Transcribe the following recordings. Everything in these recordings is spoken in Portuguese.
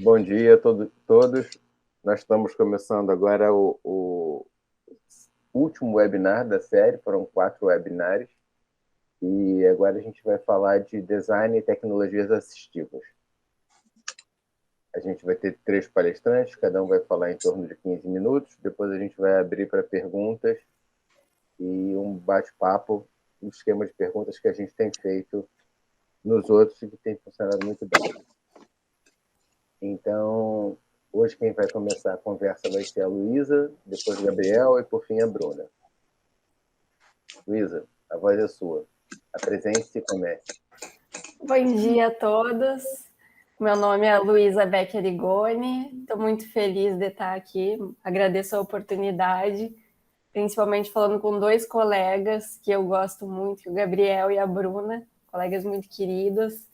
Bom dia a todos. Nós estamos começando agora o último webinar da série, foram 4 webinars, e agora a gente vai falar de design e tecnologias assistivas. A gente vai ter 3 palestrantes, cada um vai falar em torno de 15 minutos, depois a gente vai abrir para perguntas e um bate-papo, um esquema de perguntas que a gente tem feito nos outros e que tem funcionado muito bem. Então, hoje quem vai começar a conversa vai ser a Luísa, depois o Gabriel e, por fim, a Bruna. Luísa, a voz é sua. Apresente-se e comece. Bom dia a todos. Meu nome é Luísa Becker Rigoni. Estou muito feliz de estar aqui. Agradeço a oportunidade, principalmente falando com 2 colegas que eu gosto muito, o Gabriel e a Bruna, colegas muito queridos,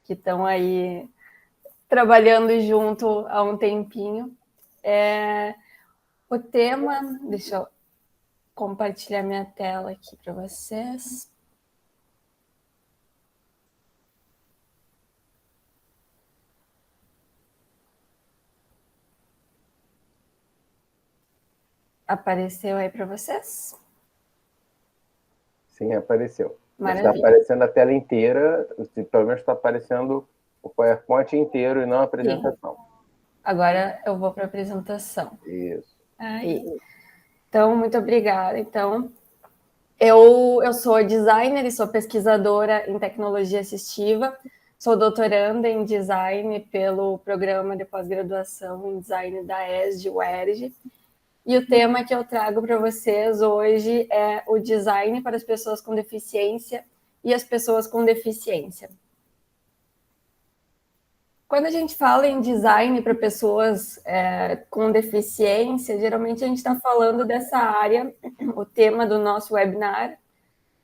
que estão aí trabalhando junto há um tempinho. O tema, deixa eu compartilhar minha tela aqui para vocês. Apareceu aí para vocês? Sim, apareceu. Maravilha. Está aparecendo a tela inteira, pelo menos está aparecendo o PowerPoint inteiro e não a apresentação. Sim. Agora eu vou para a apresentação. Isso. Aí. Então, muito obrigada. Então, eu sou designer e sou pesquisadora em tecnologia assistiva. Sou doutoranda em design pelo programa de pós-graduação em design da ESD, UERJ. E o tema que eu trago para vocês hoje é o design para as pessoas com deficiência e as pessoas com deficiência. Quando a gente fala em design para pessoas com deficiência, geralmente a gente está falando dessa área, o tema do nosso webinar,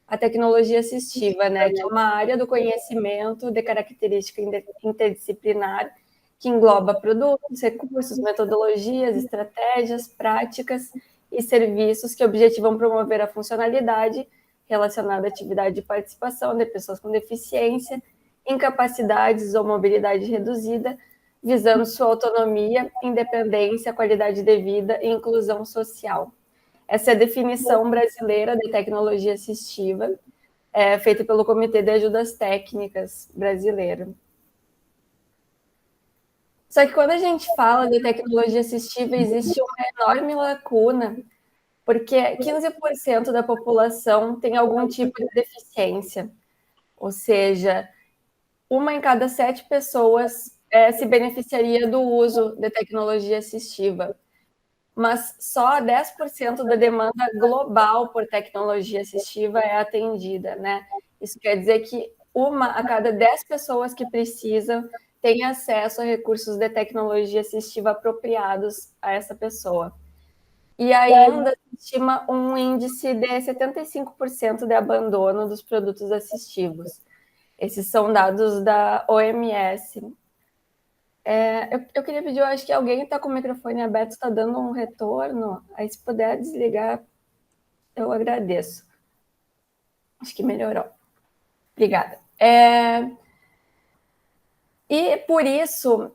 a tecnologia assistiva, né? Que é uma área do conhecimento de característica interdisciplinar que engloba produtos, recursos, metodologias, estratégias, práticas e serviços que objetivam promover a funcionalidade relacionada à atividade de participação de pessoas com deficiência, incapacidades ou mobilidade reduzida, visando sua autonomia, independência, qualidade de vida e inclusão social. Essa é a definição brasileira de tecnologia assistiva, feita pelo Comitê de Ajudas Técnicas brasileiro. Só que quando a gente fala de tecnologia assistiva, existe uma enorme lacuna, porque 15% da população tem algum tipo de deficiência, ou seja, 1 em cada 7 pessoas se beneficiaria do uso de tecnologia assistiva, mas só 10% da demanda global por tecnologia assistiva é atendida, né? Isso quer dizer que 1 a cada 10 pessoas que precisam tem acesso a recursos de tecnologia assistiva apropriados a essa pessoa. E ainda se estima um índice de 75% de abandono dos produtos assistivos. Esses são dados da OMS. Eu queria pedir, eu acho que alguém está com o microfone aberto, está dando um retorno. Aí, se puder desligar, eu agradeço. Acho que melhorou. Obrigada. E por isso,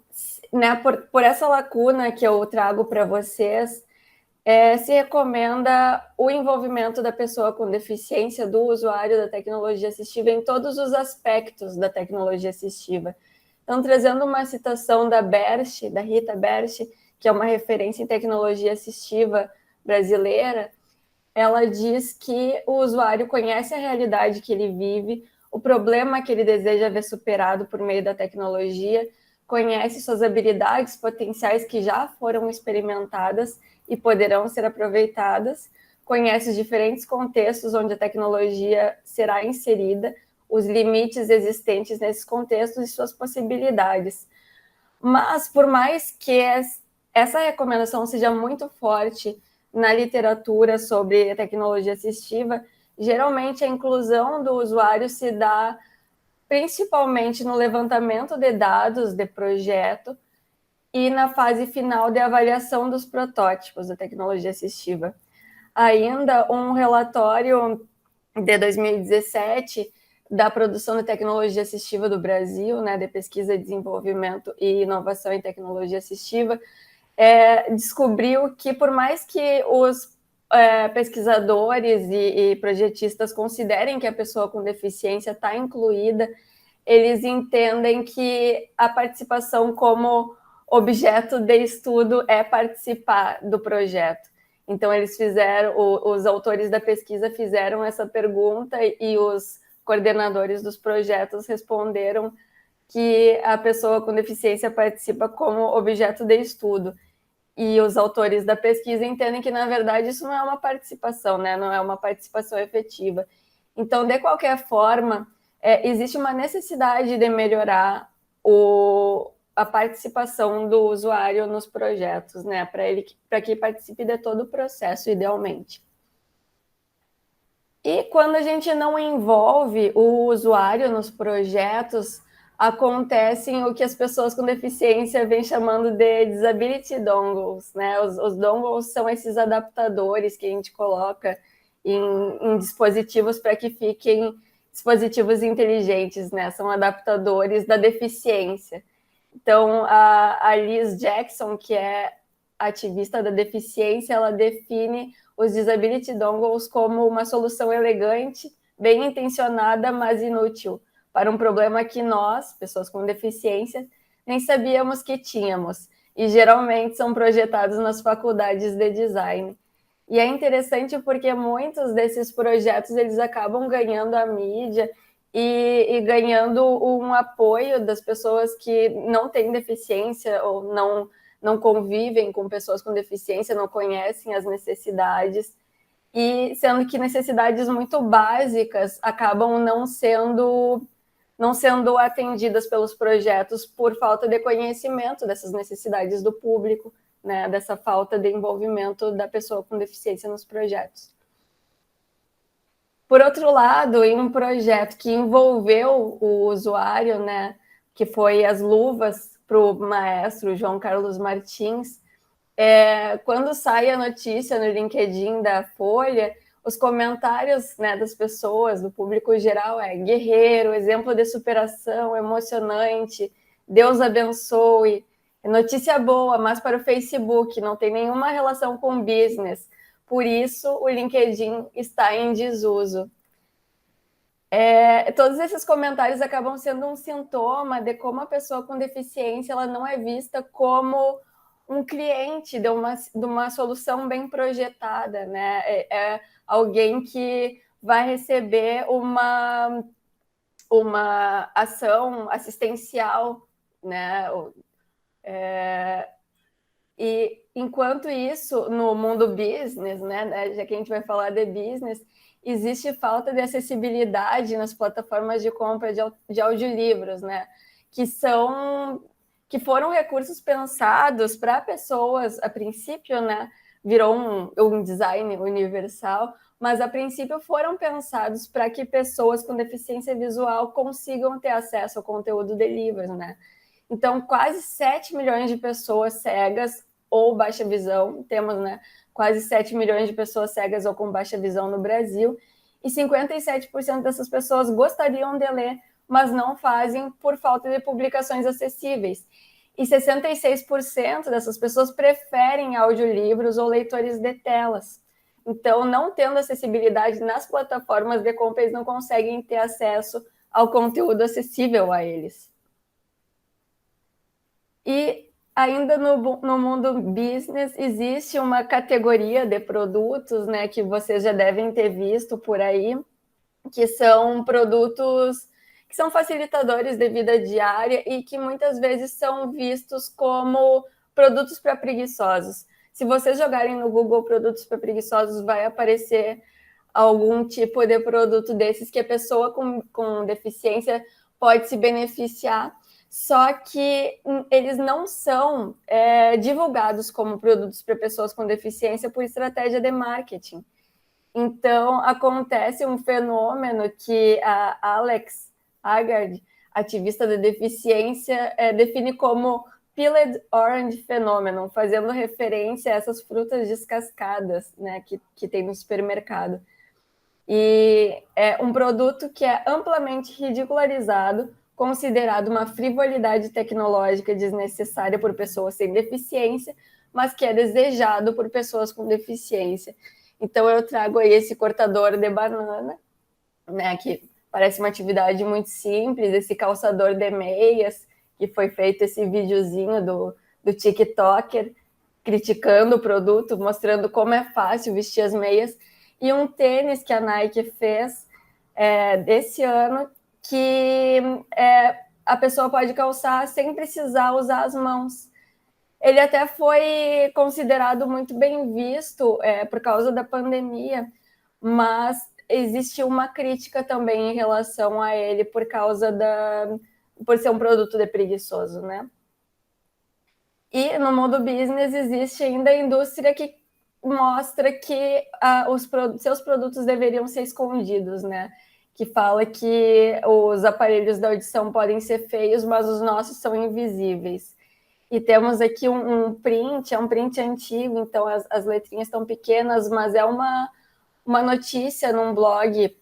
né, por essa lacuna que eu trago para vocês, se recomenda o envolvimento da pessoa com deficiência, do usuário da tecnologia assistiva, em todos os aspectos da tecnologia assistiva. Então, trazendo uma citação da Bersch, da Rita Bersch, que é uma referência em tecnologia assistiva brasileira, ela diz que o usuário conhece a realidade que ele vive, o problema que ele deseja ver superado por meio da tecnologia, conhece suas habilidades potenciais que já foram experimentadas e poderão ser aproveitadas, conhece os diferentes contextos onde a tecnologia será inserida, os limites existentes nesses contextos e suas possibilidades. Mas, por mais que essa recomendação seja muito forte na literatura sobre a tecnologia assistiva, geralmente a inclusão do usuário se dá principalmente no levantamento de dados de projeto e na fase final de avaliação dos protótipos da tecnologia assistiva. Ainda um relatório de 2017 da produção de tecnologia assistiva do Brasil, né, de pesquisa, desenvolvimento e inovação em tecnologia assistiva, descobriu que, por mais que os pesquisadores e projetistas considerem que a pessoa com deficiência está incluída, eles entendem que a participação como objeto de estudo é participar do projeto. Então, os autores da pesquisa fizeram essa pergunta e os coordenadores dos projetos responderam que a pessoa com deficiência participa como objeto de estudo. E os autores da pesquisa entendem que, na verdade, isso não é uma participação, né? Não é uma participação efetiva. Então, de qualquer forma, existe uma necessidade de melhorar a participação do usuário nos projetos, né? Para que participe de todo o processo, idealmente. E quando a gente não envolve o usuário nos projetos, acontecem o que as pessoas com deficiência vêm chamando de disability dongles, né? Os dongles são esses adaptadores que a gente coloca em dispositivos para que fiquem dispositivos inteligentes, né? São adaptadores da deficiência. Então, a Liz Jackson, que é ativista da deficiência, ela define os disability dongles como uma solução elegante, bem intencionada, mas inútil, para um problema que nós, pessoas com deficiência, nem sabíamos que tínhamos, e geralmente são projetados nas faculdades de design. E é interessante porque muitos desses projetos eles acabam ganhando a mídia e ganhando um apoio das pessoas que não têm deficiência ou não convivem com pessoas com deficiência, não conhecem as necessidades, e sendo que necessidades muito básicas acabam não sendo atendidas pelos projetos por falta de conhecimento dessas necessidades do público, né, dessa falta de envolvimento da pessoa com deficiência nos projetos. Por outro lado, em um projeto que envolveu o usuário, né, que foi as luvas para o maestro João Carlos Martins, quando sai a notícia no LinkedIn da Folha, os comentários, né, das pessoas, do público geral, guerreiro, exemplo de superação, emocionante, Deus abençoe, notícia boa, mas para o Facebook, não tem nenhuma relação com business. Por isso, o LinkedIn está em desuso. Todos esses comentários acabam sendo um sintoma de como a pessoa com deficiência ela não é vista como um cliente de uma solução bem projetada, né? É alguém que vai receber uma ação assistencial, né? E enquanto isso, no mundo business, né, já que a gente vai falar de business, existe falta de acessibilidade nas plataformas de compra de audiolivros, né, que foram recursos pensados para pessoas, a princípio, né, virou um design universal, mas a princípio foram pensados para que pessoas com deficiência visual consigam ter acesso ao conteúdo de livros, né. Então, quase 7 milhões de pessoas cegas ou baixa visão, temos, né, quase 7 milhões de pessoas cegas ou com baixa visão no Brasil, e 57% dessas pessoas gostariam de ler, mas não fazem por falta de publicações acessíveis. E 66% dessas pessoas preferem audiolivros ou leitores de telas. Então, não tendo acessibilidade nas plataformas de compra, eles não conseguem ter acesso ao conteúdo acessível a eles. E ainda no mundo business, existe uma categoria de produtos, né, que vocês já devem ter visto por aí, que são produtos que são facilitadores de vida diária e que muitas vezes são vistos como produtos para preguiçosos. Se vocês jogarem no Google produtos para preguiçosos, vai aparecer algum tipo de produto desses que a pessoa com deficiência pode se beneficiar, só que eles não são divulgados como produtos para pessoas com deficiência por estratégia de marketing. Então, acontece um fenômeno que a Alex Agard, ativista da deficiência, define como peeled orange phenomenon, fazendo referência a essas frutas descascadas, né, que tem no supermercado. E é um produto que é amplamente ridicularizado, considerado uma frivolidade tecnológica desnecessária por pessoas sem deficiência, mas que é desejado por pessoas com deficiência. Então eu trago aí esse cortador de banana, né, que parece uma atividade muito simples, esse calçador de meias, que foi feito esse videozinho do TikToker, criticando o produto, mostrando como é fácil vestir as meias, e um tênis que a Nike fez desse ano, que a pessoa pode calçar sem precisar usar as mãos. Ele até foi considerado muito bem visto por causa da pandemia, mas existe uma crítica também em relação a ele por ser um produto de preguiçoso, né? E no mundo business existe ainda a indústria que mostra que seus produtos deveriam ser escondidos, né? Que fala que os aparelhos da audição podem ser feios, mas os nossos são invisíveis. E temos aqui um print, é um print antigo, então as letrinhas estão pequenas, mas é uma notícia num blog,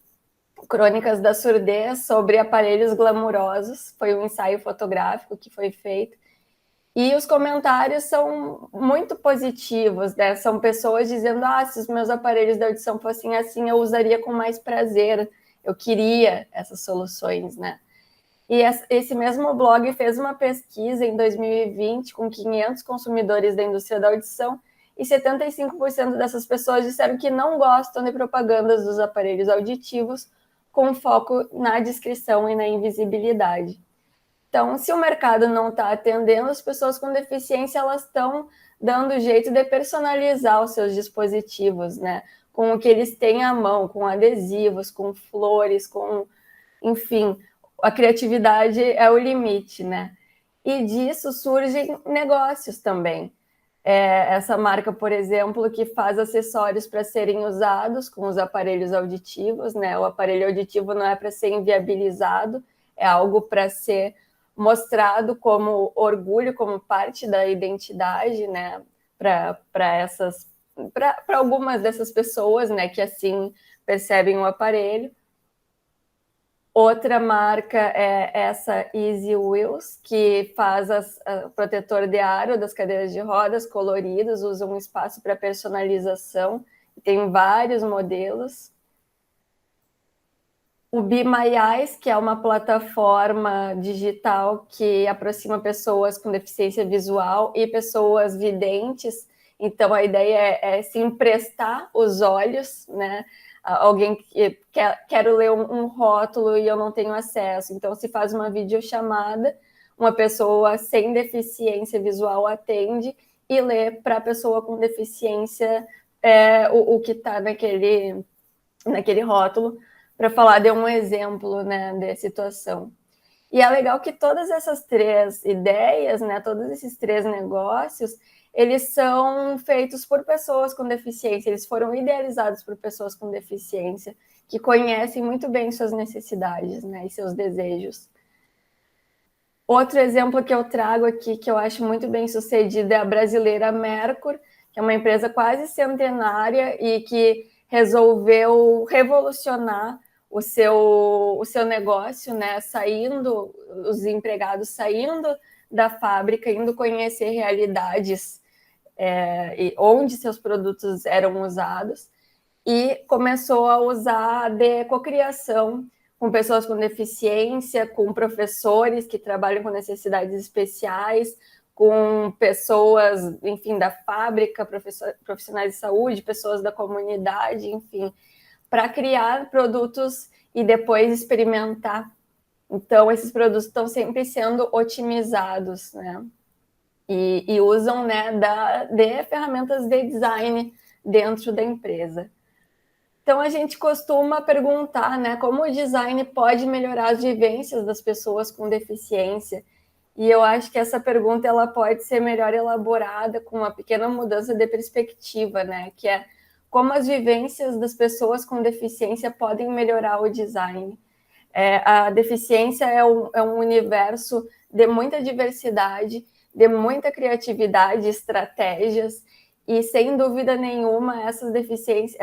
Crônicas da Surdez, sobre aparelhos glamurosos. Foi um ensaio fotográfico que foi feito. E os comentários são muito positivos, né? São pessoas dizendo, se os meus aparelhos da audição fossem assim, eu usaria com mais prazer. Eu queria essas soluções, né? E esse mesmo blog fez uma pesquisa em 2020 com 500 consumidores da indústria da audição e 75% dessas pessoas disseram que não gostam de propagandas dos aparelhos auditivos com foco na descrição e na invisibilidade. Então, se o mercado não está atendendo, as pessoas com deficiência elas estão dando jeito de personalizar os seus dispositivos, né? Com o que eles têm à mão, com adesivos, com flores, enfim, a criatividade é o limite, né? E disso surgem negócios também. Essa marca, por exemplo, que faz acessórios para serem usados com os aparelhos auditivos, né? O aparelho auditivo não é para ser inviabilizado, é algo para ser mostrado como orgulho, como parte da identidade, né? Para algumas dessas pessoas, né? Que assim percebem o aparelho. Outra marca é essa Easy Wheels, que faz protetor de aro das cadeiras de rodas coloridos, usa um espaço para personalização, tem vários modelos. O Be My Eyes, que é uma plataforma digital que aproxima pessoas com deficiência visual e pessoas videntes. Então, a ideia é se emprestar os olhos, né? Alguém que quero ler um rótulo e eu não tenho acesso. Então, se faz uma videochamada, uma pessoa sem deficiência visual atende e lê para a pessoa com deficiência o que está naquele rótulo, para falar de um exemplo, né, de situação. E é legal que todas essas três ideias, né, todos esses três negócios, eles são feitos por pessoas com deficiência, eles foram idealizados por pessoas com deficiência, que conhecem muito bem suas necessidades, né, e seus desejos. Outro exemplo que eu trago aqui, que eu acho muito bem sucedido, é a brasileira Mercur, que é uma empresa quase centenária e que resolveu revolucionar o seu negócio, né? Os empregados saindo da fábrica, indo conhecer realidades onde seus produtos eram usados, e começou a usar de cocriação com pessoas com deficiência, com professores que trabalham com necessidades especiais, com pessoas, enfim, da fábrica, profissionais de saúde, pessoas da comunidade, enfim, para criar produtos e depois experimentar. Então, esses produtos estão sempre sendo otimizados, né? E usam, né, de ferramentas de design dentro da empresa. Então, a gente costuma perguntar, né, como o design pode melhorar as vivências das pessoas com deficiência. E eu acho que essa pergunta ela pode ser melhor elaborada com uma pequena mudança de perspectiva, né, que é como as vivências das pessoas com deficiência podem melhorar o design. A deficiência é um universo de muita diversidade, de muita criatividade, estratégias, E, sem dúvida nenhuma, essas experiências,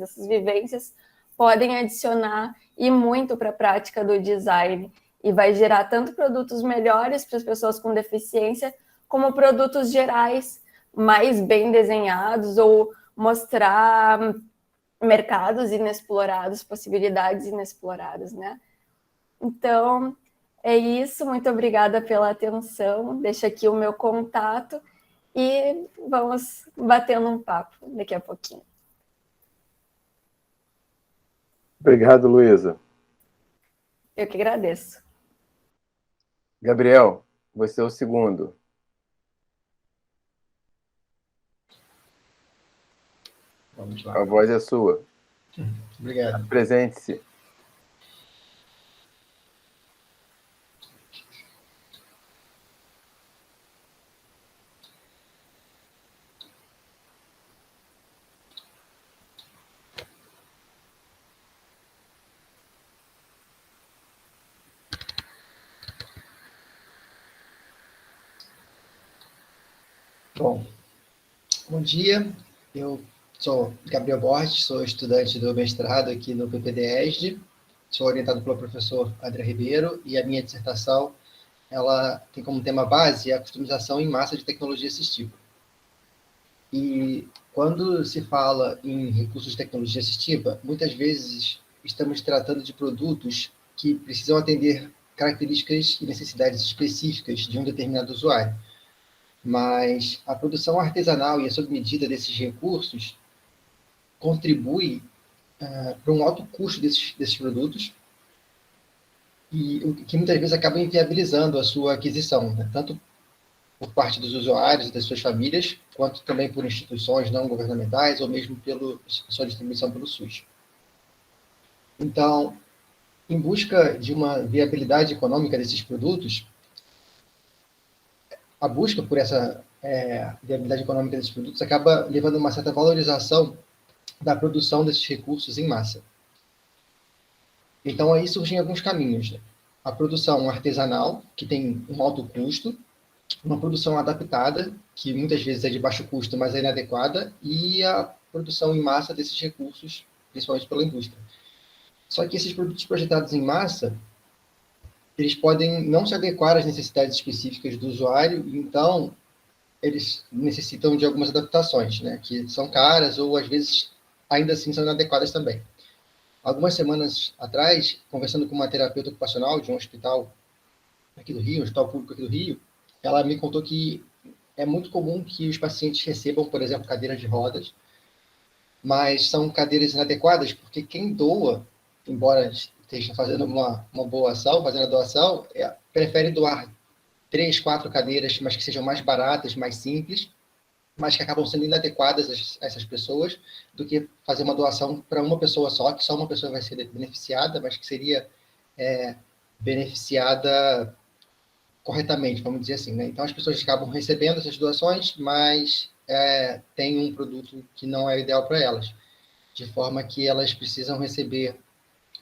essas vivências podem adicionar e muito para a prática do design. E vai gerar tanto produtos melhores para as pessoas com deficiência, como produtos gerais mais bem desenhados, ou mostrar mercados inexplorados, possibilidades inexploradas, né? Então, é isso. Muito obrigada pela atenção. Deixo aqui o meu contato e vamos batendo um papo daqui a pouquinho. Obrigado, Luísa. Eu que agradeço. Gabriel, você é o segundo. Vamos lá. A voz é sua. Obrigado. Apresente-se. Bom dia. Eu sou Gabriel Borges, sou estudante do mestrado aqui no PPD-ESD, sou orientado pelo professor André Ribeiro, e a minha dissertação ela tem como tema base a customização em massa de tecnologia assistiva. E quando se fala em recursos de tecnologia assistiva, muitas vezes estamos tratando de produtos que precisam atender características e necessidades específicas de um determinado usuário. Mas a produção artesanal e a sob medida desses recursos contribui para um alto custo desses produtos, e o que muitas vezes acaba inviabilizando a sua aquisição, né? Tanto por parte dos usuários e das suas famílias, quanto também por instituições não governamentais, ou mesmo pela sua distribuição pelo SUS. Então, em busca de uma viabilidade econômica desses produtos, a busca por essa viabilidade econômica desses produtos acaba levando a uma certa valorização da produção desses recursos em massa. Então, aí surgem alguns caminhos, né? A produção artesanal, que tem um alto custo, uma produção adaptada, que muitas vezes é de baixo custo, mas é inadequada, e a produção em massa desses recursos, principalmente pela indústria. Só que esses produtos projetados em massa, eles podem não se adequar às necessidades específicas do usuário, então eles necessitam de algumas adaptações, né, que são caras ou, às vezes, ainda assim são inadequadas também. Algumas semanas atrás, conversando com uma terapeuta ocupacional de um hospital aqui do Rio, um hospital público aqui do Rio, ela me contou que é muito comum que os pacientes recebam, por exemplo, cadeiras de rodas, mas são cadeiras inadequadas, porque quem doa, embora esteja fazendo uma boa ação, fazendo a doação, prefere doar 3, 4 cadeiras, mas que sejam mais baratas, mais simples, mas que acabam sendo inadequadas a essas pessoas, do que fazer uma doação para uma pessoa só, que só uma pessoa vai ser beneficiada, mas que seria beneficiada corretamente, vamos dizer assim, né? Então, as pessoas acabam recebendo essas doações, mas tem um produto que não é ideal para elas, de forma que elas precisam receber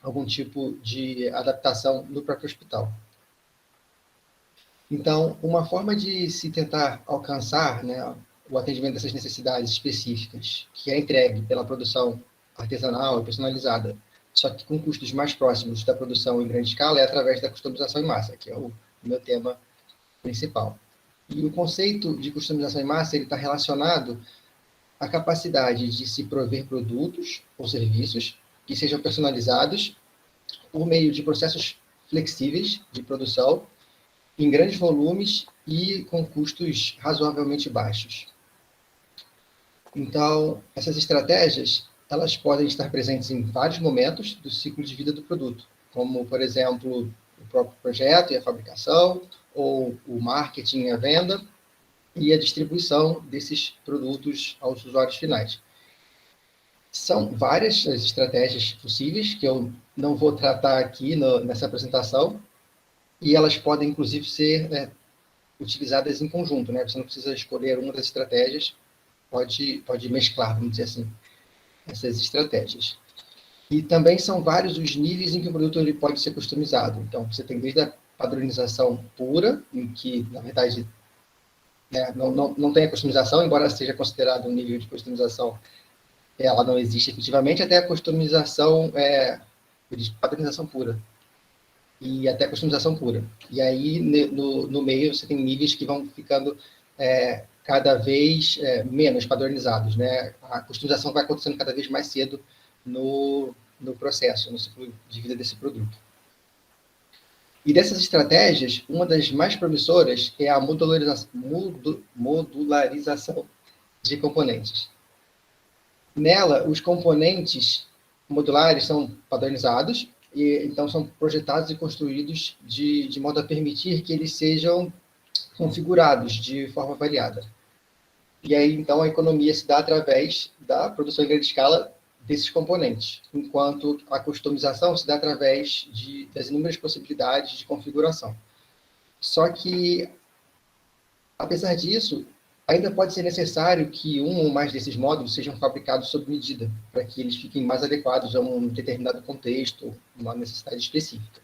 algum tipo de adaptação no próprio hospital. Então, uma forma de se tentar alcançar, né, o atendimento dessas necessidades específicas, que é entregue pela produção artesanal e personalizada, só que com custos mais próximos da produção em grande escala, é através da customização em massa, que é o meu tema principal. E o conceito de customização em massa está relacionado à capacidade de se prover produtos ou serviços que sejam personalizados por meio de processos flexíveis de produção em grandes volumes e com custos razoavelmente baixos. Então, essas estratégias, elas podem estar presentes em vários momentos do ciclo de vida do produto, como, por exemplo, o próprio projeto e a fabricação, ou o marketing e a venda, e a distribuição desses produtos aos usuários finais. São várias as estratégias possíveis, que eu não vou tratar aqui nessa apresentação, e elas podem, inclusive, ser utilizadas em conjunto, né? Você não precisa escolher uma das estratégias, pode mesclar, vamos dizer assim, essas estratégias. E também são vários os níveis em que o produto ele pode ser customizado. Então, você tem desde a padronização pura, em que, na verdade, né? Não tem a customização, embora seja considerado um nível de customização, ela não existe efetivamente, até a customização de padronização pura. E até a customização pura. E aí, no meio, você tem níveis que vão ficando cada vez menos padronizados, né? A customização vai acontecendo cada vez mais cedo no processo, no ciclo de vida desse produto. E dessas estratégias, uma das mais promissoras é a modularização de componentes. Nela, os componentes modulares são padronizados, e então são projetados e construídos de modo a permitir que eles sejam configurados de forma variada. E aí, então, a economia se dá através da produção em grande escala desses componentes, enquanto a customização se dá através das inúmeras possibilidades de configuração. Só que, apesar disso, ainda pode ser necessário que um ou mais desses módulos sejam fabricados sob medida, para que eles fiquem mais adequados a um determinado contexto, uma necessidade específica.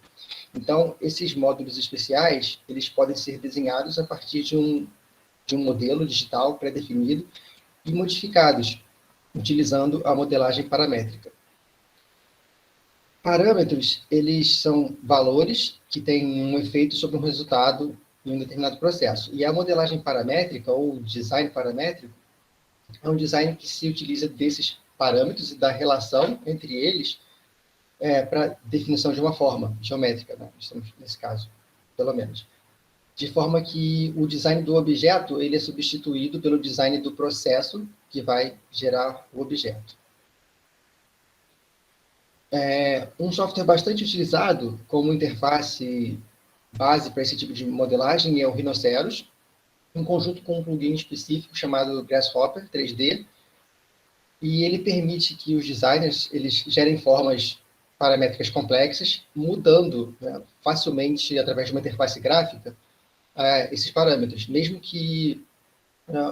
Então, esses módulos especiais, eles podem ser desenhados a partir de um modelo digital pré-definido e modificados, utilizando a modelagem paramétrica. Parâmetros, eles são valores que têm um efeito sobre um resultado em um determinado processo. E a modelagem paramétrica, ou design paramétrico, é um design que se utiliza desses parâmetros e da relação entre eles para definição de uma forma geométrica, né? Estamos nesse caso, pelo menos. De forma que o design do objeto ele é substituído pelo design do processo que vai gerar o objeto. Um software bastante utilizado como interface base para esse tipo de modelagem é o Rhinoceros, em conjunto com um plugin específico chamado Grasshopper 3D, e ele permite que os designers eles gerem formas paramétricas complexas, mudando, né, facilmente através de uma interface gráfica esses parâmetros, mesmo que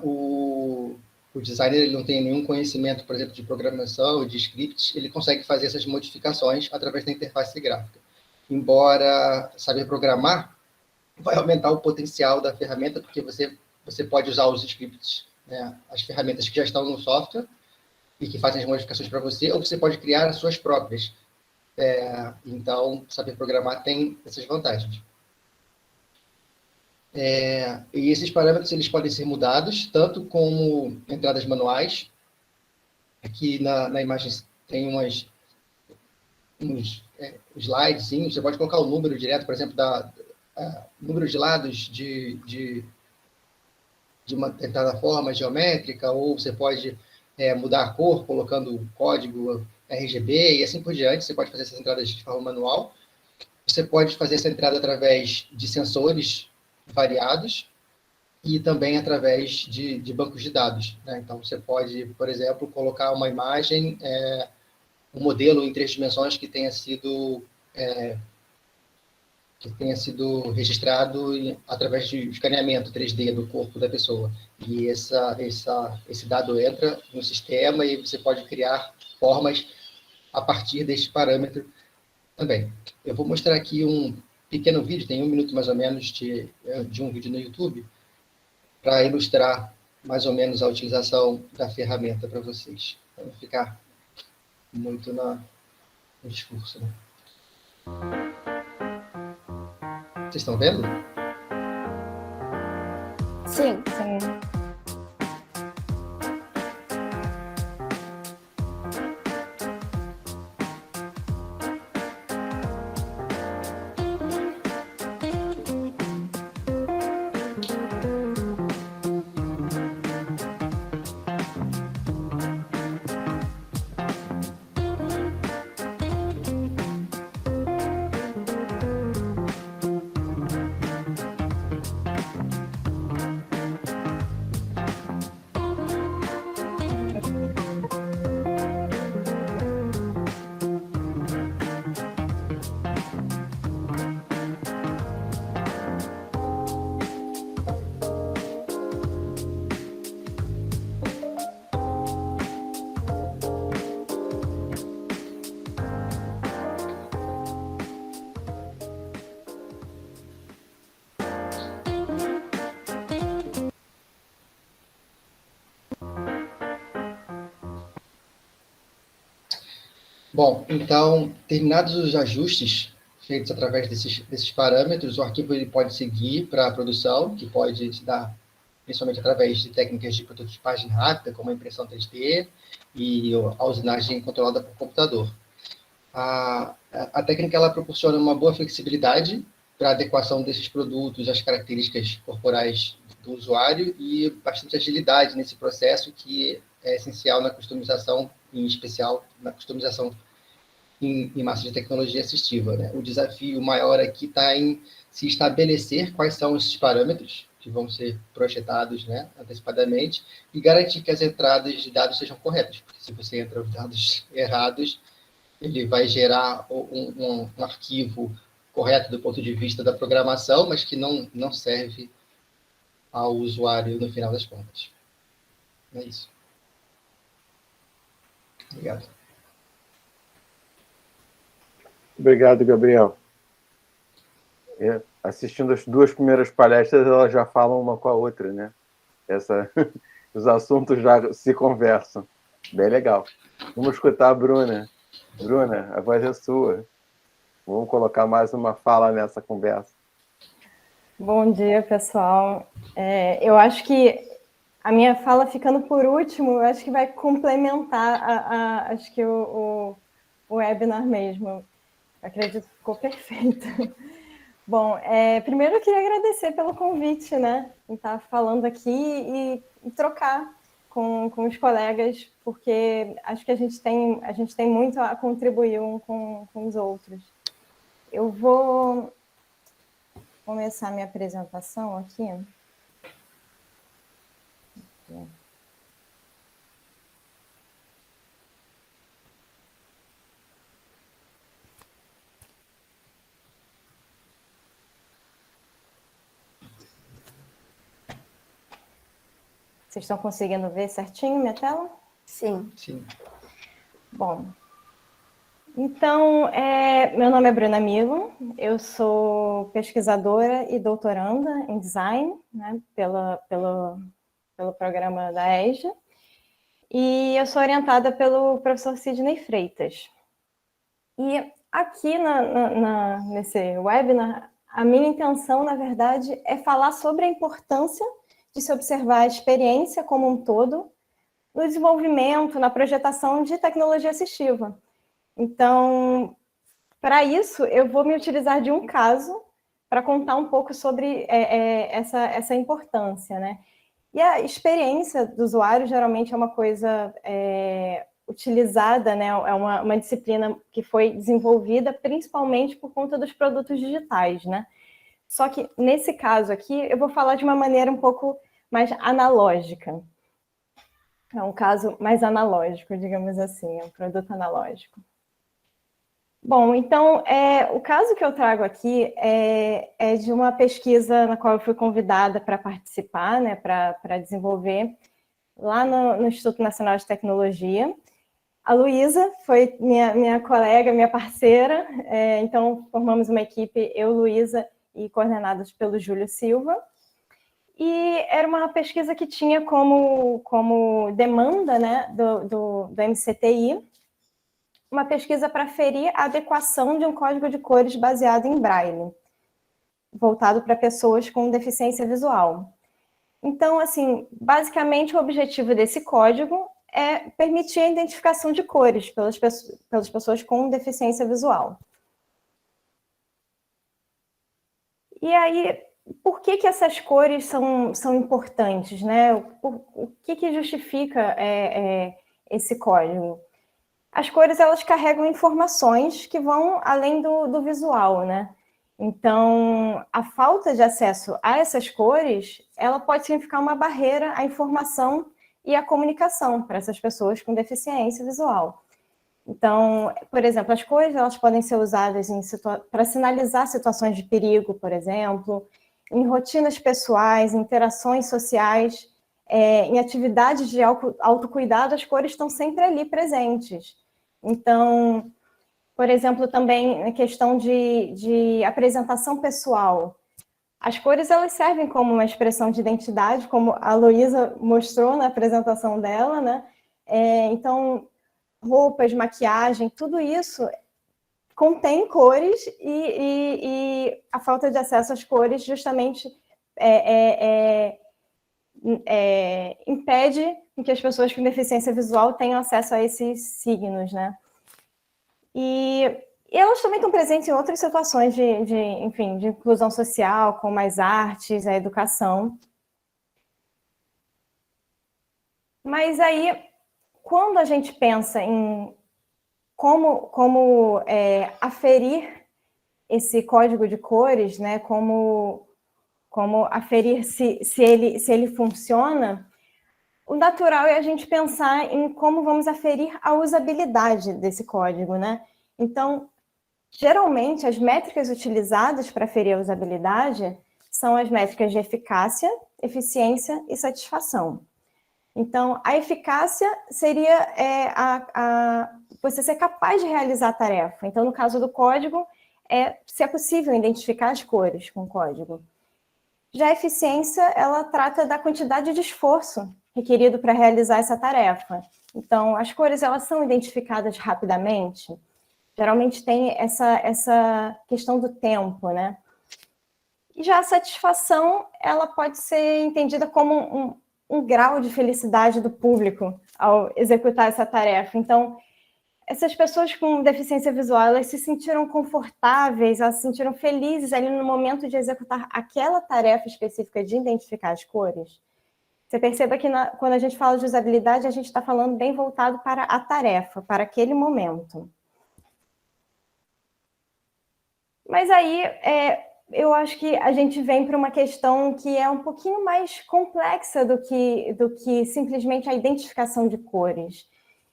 o designer ele não tenha nenhum conhecimento, por exemplo, de programação, de scripts, ele consegue fazer essas modificações através da interface gráfica. Embora saber programar vai aumentar o potencial da ferramenta, porque você pode usar os scripts, né, as ferramentas que já estão no software e que fazem as modificações para você, ou você pode criar as suas próprias. Então, saber programar tem essas vantagens. E esses parâmetros eles podem ser mudados, tanto como entradas manuais. Aqui na imagem tem uns slidezinhos, você pode colocar o número direto, por exemplo, número de lados de uma determinada forma geométrica, ou você pode mudar a cor colocando o código RGB e assim por diante. Você pode fazer essas entradas de forma manual. Você pode fazer essa entrada através de sensores variados e também através de bancos de dados, né? Então, você pode, por exemplo, colocar uma imagem, um modelo em 3 dimensões que tenha sido registrado através de escaneamento 3D do corpo da pessoa. E esse dado entra no sistema e você pode criar formas a partir deste parâmetro também. Eu vou mostrar aqui um pequeno vídeo, tem 1 minuto mais ou menos de um vídeo no YouTube, para ilustrar mais ou menos a utilização da ferramenta para vocês, para não ficar muito no discurso, né? Vocês estão vendo? Sim. Bom, então, terminados os ajustes feitos através desses parâmetros, o arquivo ele pode seguir para a produção, que pode se dar principalmente através de técnicas de prototipagem rápida, como a impressão 3D e a usinagem controlada por computador. A técnica ela proporciona uma boa flexibilidade para a adequação desses produtos às características corporais do usuário e bastante agilidade nesse processo, que é essencial na customização, em especial na customização em massa de tecnologia assistiva. Né? O desafio maior aqui está em se estabelecer quais são esses parâmetros que vão ser projetados, né, antecipadamente, e garantir que as entradas de dados sejam corretas, porque se você entra os dados errados, ele vai gerar um arquivo correto do ponto de vista da programação, mas que não serve ao usuário no final das contas. É isso. Obrigado. Obrigado, Gabriel. Assistindo as duas primeiras palestras, elas já falam uma com a outra, né? Os assuntos já se conversam. Bem legal. Vamos escutar a Bruna. Bruna, a voz é sua. Vamos colocar mais uma fala nessa conversa. Bom dia, pessoal. Eu acho que a minha fala ficando por último, eu acho que vai complementar acho que o webinar mesmo. Eu acredito que ficou perfeito. Bom, primeiro eu queria agradecer pelo convite, né? Em estar falando aqui e trocar com os colegas, porque acho que a gente tem muito a contribuir um com os outros. Eu vou começar minha apresentação aqui. Vocês estão conseguindo ver certinho minha tela? Sim. Sim. Bom, então, meu nome é Bruna Milo, eu sou pesquisadora e doutoranda em design, né, pelo programa da EJA, e eu sou orientada pelo professor Sidney Freitas. E aqui nesse webinar, a minha intenção, na verdade, é falar sobre a importância de se observar a experiência como um todo no desenvolvimento, na projetação de tecnologia assistiva. Então, para isso, eu vou me utilizar de um caso para contar um pouco sobre essa importância, né? E a experiência do usuário geralmente é uma coisa utilizada, né? É uma disciplina que foi desenvolvida principalmente por conta dos produtos digitais, né? Só que, nesse caso aqui, eu vou falar de uma maneira um pouco mais analógica. É um caso mais analógico, digamos assim, é um produto analógico. Bom, então, o caso que eu trago aqui é de uma pesquisa na qual eu fui convidada para participar, né, para desenvolver, lá no Instituto Nacional de Tecnologia. A Luísa foi minha colega, minha parceira, então formamos uma equipe, eu, Luísa, e coordenados pelo Júlio Silva. E era uma pesquisa que tinha como demanda, né, do MCTI, uma pesquisa para aferir a adequação de um código de cores baseado em Braille, voltado para pessoas com deficiência visual. Então, assim, basicamente o objetivo desse código é permitir a identificação de cores pelas pessoas com deficiência visual. E aí, por que essas cores são importantes, né? O que justifica esse código? As cores, elas carregam informações que vão além do visual, né? Então, a falta de acesso a essas cores, ela pode significar uma barreira à informação e à comunicação para essas pessoas com deficiência visual. Então, por exemplo, as cores, elas podem ser usadas para sinalizar situações de perigo, por exemplo, em rotinas pessoais, interações sociais, em atividades de autocuidado, as cores estão sempre ali presentes. Então, por exemplo, também na questão de apresentação pessoal, as cores elas servem como uma expressão de identidade, como a Luísa mostrou na apresentação dela, né? Então, roupas, maquiagem, tudo isso contém cores e a falta de acesso às cores justamente impede que as pessoas com deficiência visual tenham acesso a esses signos, né? E elas também estão presentes em outras situações enfim, de inclusão social, como as artes, a educação. Mas aí, quando a gente pensa em como aferir esse código de cores, né? Como aferir se ele funciona, o natural é a gente pensar em como vamos aferir a usabilidade desse código, né? Então, geralmente, as métricas utilizadas para aferir a usabilidade são as métricas de eficácia, eficiência e satisfação. Então, a eficácia seria você ser capaz de realizar a tarefa. Então, no caso do código, se é possível identificar as cores com o código. Já a eficiência, ela trata da quantidade de esforço requerido para realizar essa tarefa. Então, as cores, elas são identificadas rapidamente. Geralmente tem essa questão do tempo, né? E já a satisfação, ela pode ser entendida como um grau de felicidade do público ao executar essa tarefa. Então, essas pessoas com deficiência visual, elas se sentiram confortáveis, elas se sentiram felizes ali no momento de executar aquela tarefa específica de identificar as cores. Você perceba que quando a gente fala de usabilidade, a gente está falando bem voltado para a tarefa, para aquele momento. Mas aí, eu acho que a gente vem para uma questão que é um pouquinho mais complexa do que simplesmente a identificação de cores.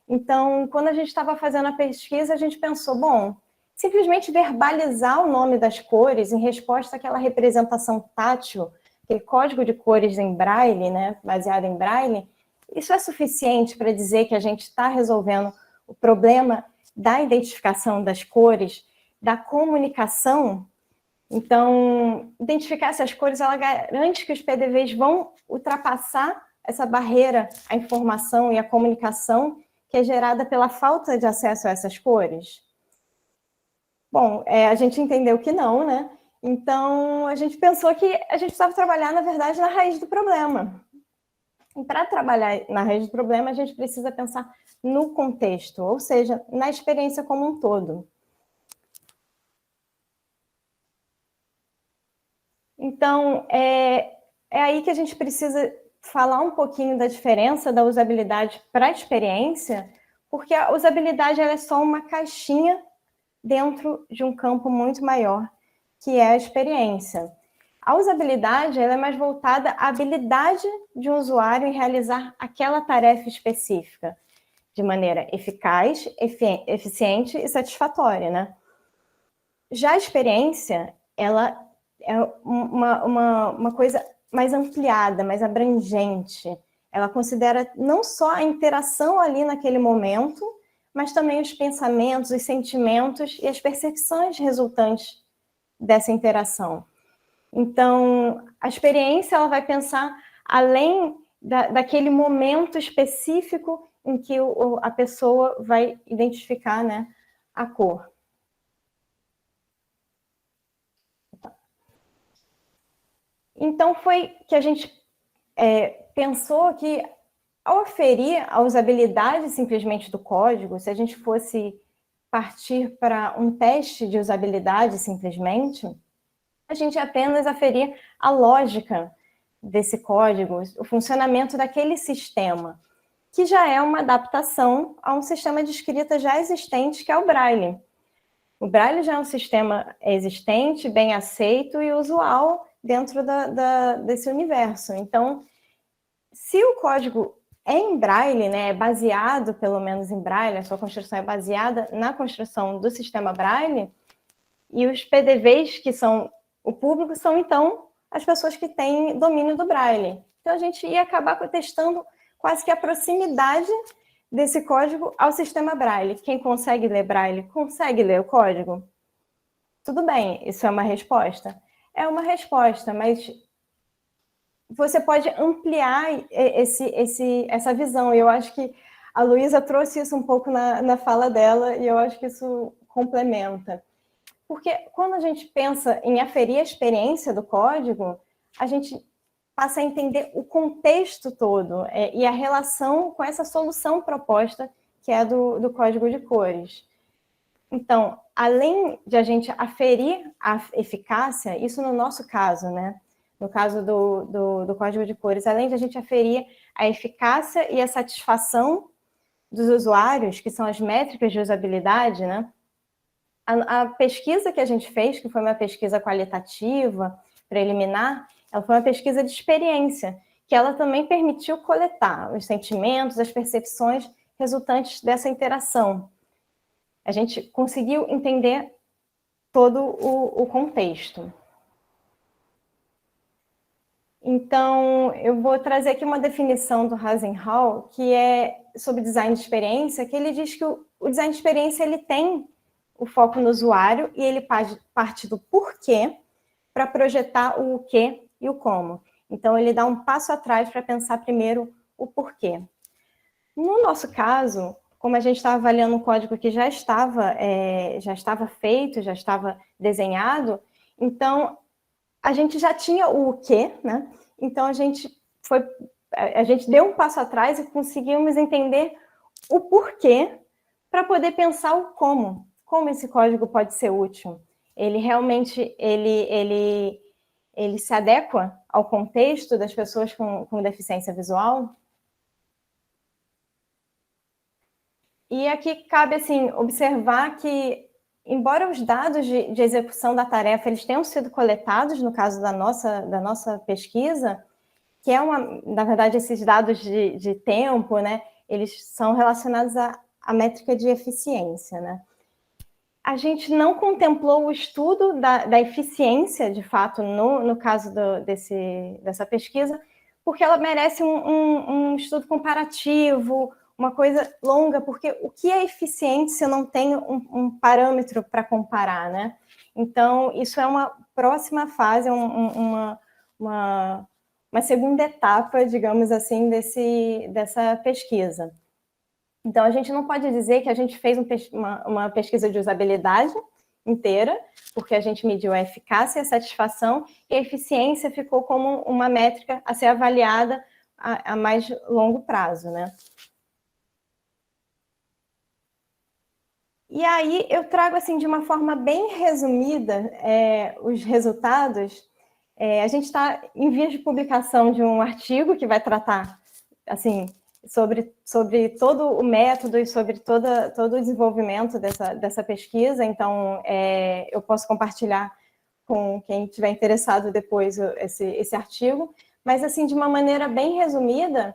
Então, quando a gente estava fazendo a pesquisa, a gente pensou, bom, simplesmente verbalizar o nome das cores em resposta àquela representação tátil, aquele código de cores em braille, né, baseado em braille, isso é suficiente para dizer que a gente está resolvendo o problema da identificação das cores, da comunicação. Então, identificar essas cores, ela garante que os PDVs vão ultrapassar essa barreira à informação e à comunicação que é gerada pela falta de acesso a essas cores? Bom, a gente entendeu que não, né? Então, a gente pensou que a gente precisava trabalhar, na verdade, na raiz do problema. E para trabalhar na raiz do problema, a gente precisa pensar no contexto, ou seja, na experiência como um todo. Então, é aí que a gente precisa falar um pouquinho da diferença da usabilidade para a experiência, porque a usabilidade ela é só uma caixinha dentro de um campo muito maior, que é a experiência. A usabilidade ela é mais voltada à habilidade de um usuário em realizar aquela tarefa específica, de maneira eficaz, eficiente e satisfatória, né? Já a experiência, ela é uma coisa mais ampliada, mais abrangente. Ela considera não só a interação ali naquele momento, mas também os pensamentos, os sentimentos e as percepções resultantes dessa interação. Então, a experiência ela vai pensar além daquele momento específico em que a pessoa vai identificar, né, a cor. Então, foi que a gente pensou que, ao aferir a usabilidade simplesmente do código, se a gente fosse partir para um teste de usabilidade simplesmente, a gente ia apenas aferir a lógica desse código, o funcionamento daquele sistema, que já é uma adaptação a um sistema de escrita já existente, que é o Braille. O Braille já é um sistema existente, bem aceito e usual dentro desse universo. Então, se o código é em Braille, né, é baseado, pelo menos em Braille, a sua construção é baseada na construção do sistema Braille, e os PDVs, que são o público, são, então, as pessoas que têm domínio do Braille. Então, a gente ia acabar testando quase que a proximidade desse código ao sistema Braille. Quem consegue ler Braille, consegue ler o código? Tudo bem, isso é uma resposta? É uma resposta, mas você pode ampliar essa visão. Eu acho que A Luísa trouxe isso um pouco na fala dela, e eu acho que isso complementa. Porque quando a gente pensa em aferir a experiência do código, a gente passa a entender o contexto todo e a relação com essa solução proposta, que é do código de cores. Então, além de a gente aferir a eficácia, isso no nosso caso, né? No caso do código de cores, além de a gente aferir a eficácia e a satisfação dos usuários, que são as métricas de usabilidade, né? A pesquisa que a gente fez, que foi uma pesquisa qualitativa, preliminar, ela foi uma pesquisa de experiência, que ela também permitiu coletar os sentimentos, as percepções resultantes dessa interação. A gente conseguiu entender todo o contexto. Então, eu vou trazer aqui uma definição do Hasenhall, que é sobre design de experiência, que ele diz que o design de experiência ele tem o foco no usuário e ele parte do porquê para projetar o que e o como. Então, ele dá um passo atrás para pensar primeiro o porquê. No nosso caso, como a gente estava avaliando um código que já estava feito, já estava desenhado, então a gente já tinha o quê, né? Então a gente deu um passo atrás e conseguimos entender o porquê para poder pensar o como esse código pode ser útil. Ele realmente ele se adequa ao contexto das pessoas com deficiência visual. E aqui cabe assim observar que, embora os dados de execução da tarefa eles tenham sido coletados no caso da nossa pesquisa, que é na verdade, esses dados de tempo, né, eles são relacionados à métrica de eficiência, né? A gente não contemplou o estudo da eficiência, de fato, no caso dessa pesquisa, porque ela merece um estudo comparativo, uma coisa longa, porque o que é eficiente se eu não tenho um parâmetro para comparar, né? Então, isso é uma próxima fase, uma segunda etapa, digamos assim, dessa pesquisa. Então, a gente não pode dizer que a gente fez uma pesquisa de usabilidade inteira, porque a gente mediu a eficácia e a satisfação, e a eficiência ficou como uma métrica a ser avaliada a mais longo prazo, né? E aí eu trago, assim, de uma forma bem resumida, os resultados. A gente está em vias de publicação de um artigo que vai tratar, assim, sobre todo o método e sobre todo o desenvolvimento dessa pesquisa. Então, eu posso compartilhar com quem estiver interessado depois esse artigo. Mas, assim, de uma maneira bem resumida,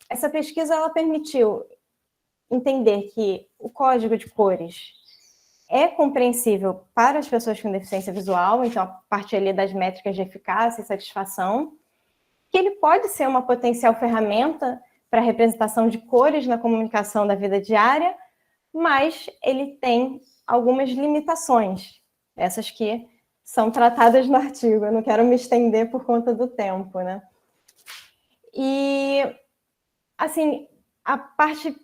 essa pesquisa ela permitiu entender que o código de cores é compreensível para as pessoas com deficiência visual, então, a partir ali das métricas de eficácia e satisfação, que ele pode ser uma potencial ferramenta para a representação de cores na comunicação da vida diária, mas ele tem algumas limitações, essas que são tratadas no artigo. Eu não quero me estender por conta do tempo, né? E, assim, a parte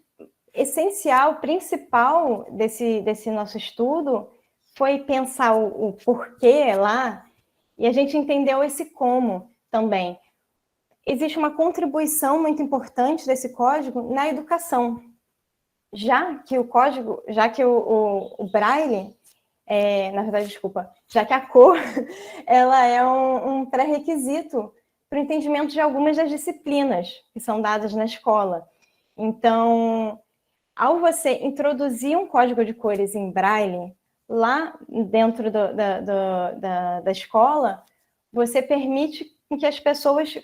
essencial, principal desse nosso estudo foi pensar o porquê lá, e a gente entendeu esse como também. Existe uma contribuição muito importante desse código na educação, já que o Braille, na verdade, desculpa, já que a cor, ela é um pré-requisito para o entendimento de algumas das disciplinas que são dadas na escola. Então, ao você introduzir um código de cores em Braille, lá dentro da escola, você permite que as pessoas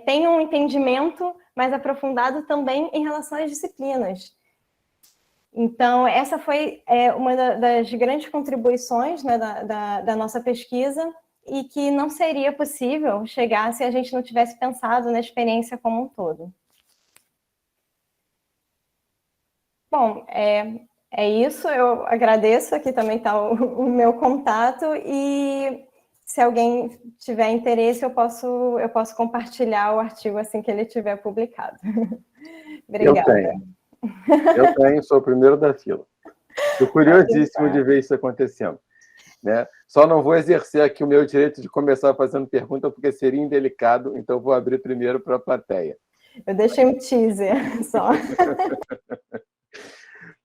tenham um entendimento mais aprofundado também em relação às disciplinas. Então, essa foi uma das grandes contribuições, né, da nossa pesquisa, e que não seria possível chegar se a gente não tivesse pensado na experiência como um todo. Bom, é isso. Eu agradeço. Aqui também está o meu contato, e se alguém tiver interesse, eu posso compartilhar o artigo assim que ele estiver publicado. Obrigada. Eu tenho, sou o primeiro da fila. Estou curiosíssimo de ver isso acontecendo. Né? Só não vou exercer aqui o meu direito de começar fazendo pergunta, porque seria indelicado, então vou abrir primeiro para a plateia. Eu deixei um teaser só.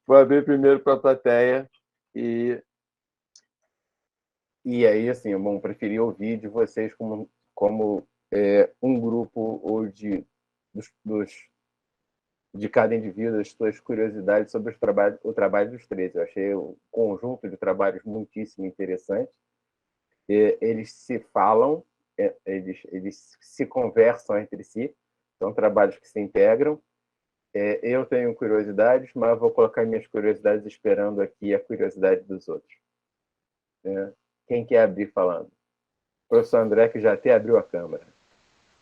Vou abrir primeiro para a plateia e aí, assim, bom, preferi ouvir de vocês como um grupo ou de cada indivíduo as suas curiosidades sobre o trabalho dos três. Eu achei um conjunto de trabalhos muitíssimo interessante. Eles se falam, eles se conversam entre si, são trabalhos que se integram. Eu tenho curiosidades, mas vou colocar minhas curiosidades esperando aqui a curiosidade dos outros. Quem quer abrir falando? O professor André, que já até abriu a câmera.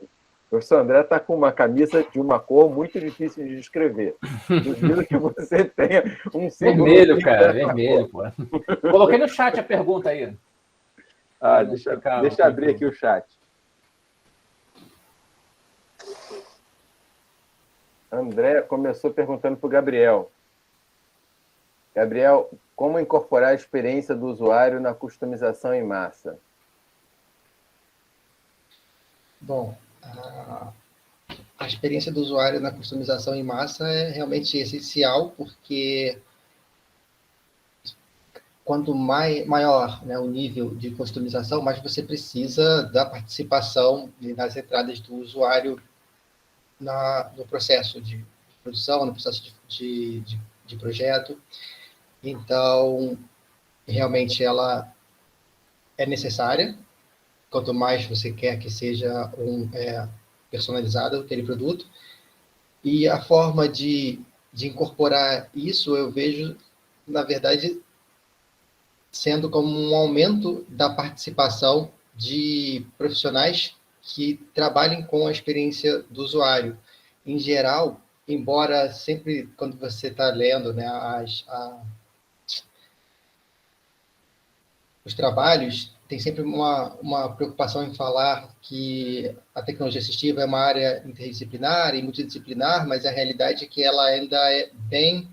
O professor André está com uma camisa de uma cor muito difícil de descrever. Duvido que você tenha um símbolo... Vermelho, cara, vermelho, pô. Coloquei no chat a pergunta aí. Deixa eu abrir aqui o chat. André começou perguntando para o Gabriel. Gabriel, como incorporar a experiência do usuário na customização em massa? Bom, a experiência do usuário na customização em massa é realmente essencial, porque quanto maior, né, o nível de customização, mais você precisa da participação das entradas do usuário no processo de produção, no processo de projeto. Então, realmente ela é necessária. Quanto mais você quer que seja personalizado aquele produto. E a forma de incorporar isso, eu vejo, na verdade, sendo como um aumento da participação de profissionais que trabalhem com a experiência do usuário. Em geral, embora sempre, quando você está lendo, né, os trabalhos, tem sempre uma preocupação em falar que a tecnologia assistiva é uma área interdisciplinar e multidisciplinar, mas a realidade é que ela ainda é bem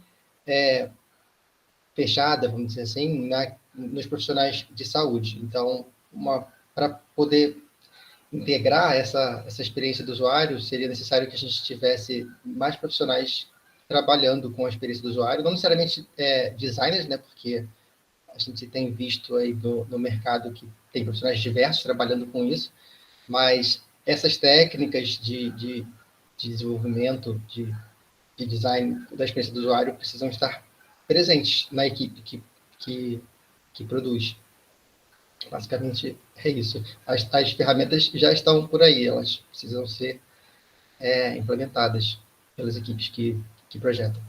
fechada, vamos dizer assim, nos profissionais de saúde. Então, para poder integrar essa experiência do usuário, seria necessário que a gente tivesse mais profissionais trabalhando com a experiência do usuário, não necessariamente designers, né, porque a gente tem visto aí no mercado que tem profissionais diversos trabalhando com isso, mas essas técnicas de desenvolvimento, de design da experiência do usuário precisam estar presentes na equipe que produz. Basicamente é isso. As ferramentas já estão por aí, elas precisam ser implementadas pelas equipes que projetam.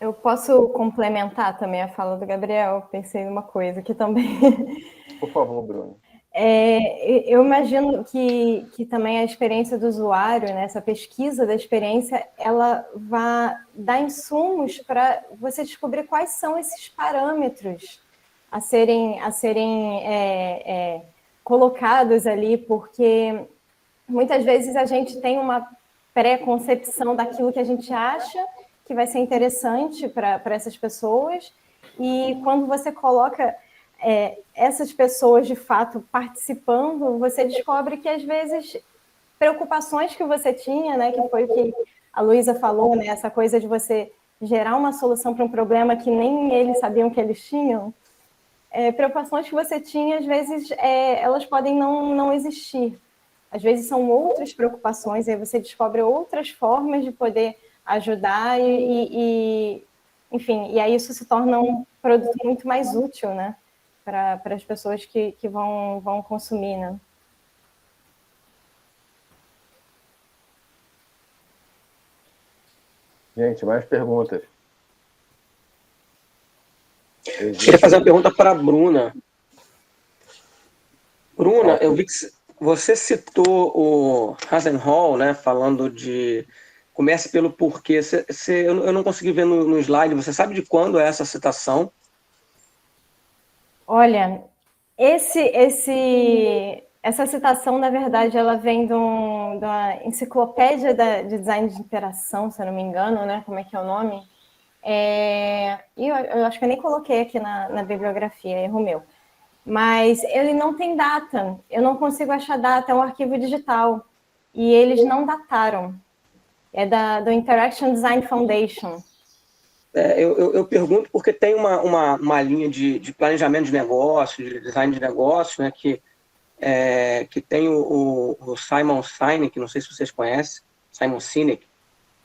Eu posso complementar também a fala do Gabriel? Pensei numa coisa aqui também. Por favor, Bruno. Eu imagino que também a experiência do usuário, né, essa pesquisa da experiência, ela vai dar insumos para você descobrir quais são esses parâmetros a serem colocados ali, porque muitas vezes a gente tem uma pré-concepção daquilo que a gente acha que vai ser interessante para essas pessoas, e quando você coloca essas pessoas de fato participando, você descobre que às vezes preocupações que você tinha, né, que foi o que a Luísa falou, né, essa coisa de você gerar uma solução para um problema que nem eles sabiam que eles tinham, preocupações que você tinha, às vezes elas podem não existir. Às vezes são outras preocupações, aí você descobre outras formas de poder ajudar enfim, e aí isso se torna um produto muito mais útil, né, para as pessoas que vão consumir, né? Gente, mais perguntas? Eu queria fazer uma pergunta para a Bruna. Bruna, eu vi que você citou o Hasenhall, né, falando de comece pelo porquê. Eu não consegui ver no slide. Você sabe de quando é essa citação? Olha, Essa citação, na verdade, ela vem da enciclopédia de design de interação, se eu não me engano, né? Como é que é o nome? E eu acho que eu nem coloquei aqui na bibliografia, erro meu. Mas ele não tem data, eu não consigo achar data, é um arquivo digital. E eles não dataram. É do Interaction Design Foundation. Eu pergunto porque tem uma linha de planejamento de negócio, de design de negócio, né, que tem o Simon Sinek, não sei se vocês conhecem, Simon Sinek,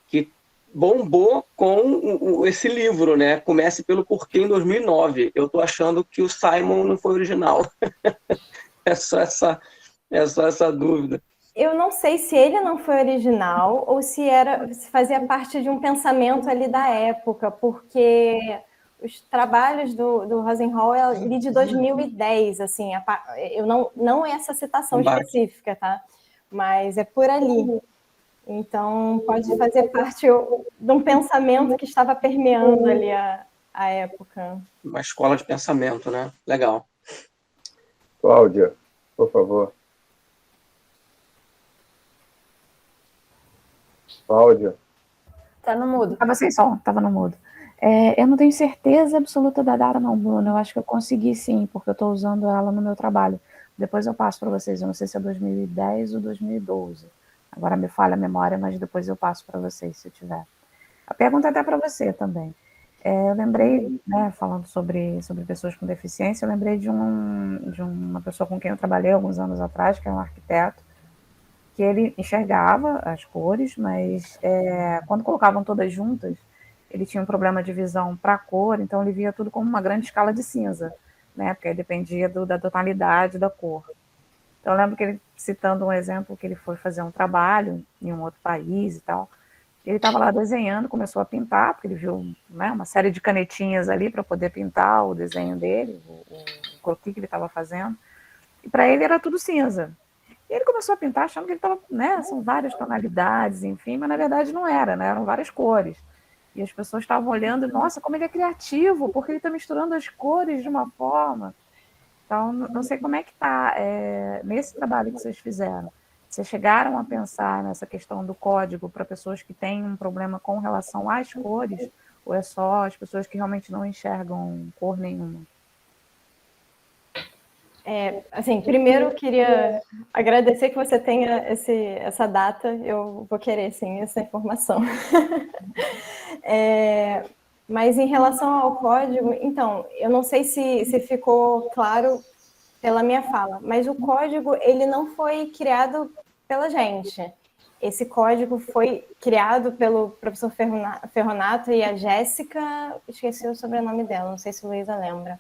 que bombou com esse livro, né? Comece pelo Porquê em 2009. Eu estou achando que o Simon não foi original. É só essa dúvida. Eu não sei se ele não foi original ou se fazia parte de um pensamento ali da época, porque os trabalhos do Rosenhall é ali de 2010, assim, eu não essa citação específica, tá? Mas é por ali. Então, pode fazer parte de um pensamento que estava permeando ali a época. Uma escola de pensamento, né? Legal. Cláudia, por favor. Cláudia. Tá no mudo. Tava sem som, tava no mudo. Eu não tenho certeza absoluta da data, não, Bruno. Eu acho que eu consegui sim, porque eu estou usando ela no meu trabalho. Depois eu passo para vocês. Eu não sei se é 2010 ou 2012. Agora me falha a memória, mas depois eu passo para vocês, se eu tiver. A pergunta é até para você também. Eu lembrei, né, falando sobre pessoas com deficiência, eu lembrei de uma pessoa com quem eu trabalhei alguns anos atrás, que é um arquiteto, que ele enxergava as cores, mas quando colocavam todas juntas, ele tinha um problema de visão para a cor, então ele via tudo como uma grande escala de cinza, né, porque dependia da tonalidade da cor. Então eu lembro que ele, citando um exemplo, que ele foi fazer um trabalho em um outro país e tal, ele estava lá desenhando, começou a pintar, porque ele viu, né, uma série de canetinhas ali para poder pintar o desenho dele, o croquis que ele estava fazendo, e para ele era tudo cinza. E ele começou a pintar achando que ele estava, né, são várias tonalidades, enfim, mas na verdade não era, né, eram várias cores. E as pessoas estavam olhando, nossa, como ele é criativo, porque ele está misturando as cores de uma forma. Então, não sei como é que está nesse trabalho que vocês fizeram. Vocês chegaram a pensar nessa questão do código para pessoas que têm um problema com relação às cores, ou é só as pessoas que realmente não enxergam cor nenhuma? Assim, primeiro eu queria agradecer que você tenha essa data, eu vou querer, sim, essa informação. Mas em relação ao código, então, eu não sei se ficou claro pela minha fala, mas o código, ele não foi criado pela gente. Esse código foi criado pelo professor Ferronato e a Jéssica, esqueci o sobrenome dela, não sei se a Luísa lembra.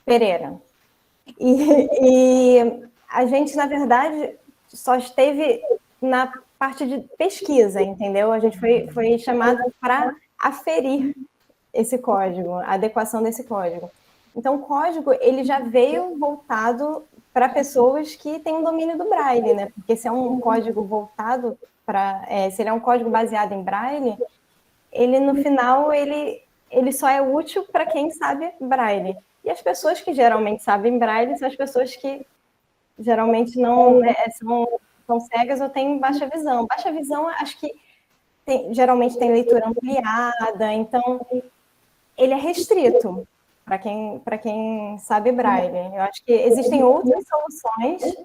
Pereira. E a gente, na verdade, só esteve na parte de pesquisa, entendeu? A gente foi chamado para aferir esse código, a adequação desse código. Então, o código, ele já veio voltado para pessoas que têm um domínio do Braille, né? Porque se é um código voltado para... se ele é um código baseado em Braille, ele, no final, ele só é útil para quem sabe Braille. E as pessoas que geralmente sabem Braille são as pessoas que geralmente não são cegas ou têm baixa visão. Baixa visão, acho que geralmente tem leitura ampliada, então ele é restrito para quem sabe Braille. Eu acho que existem outras soluções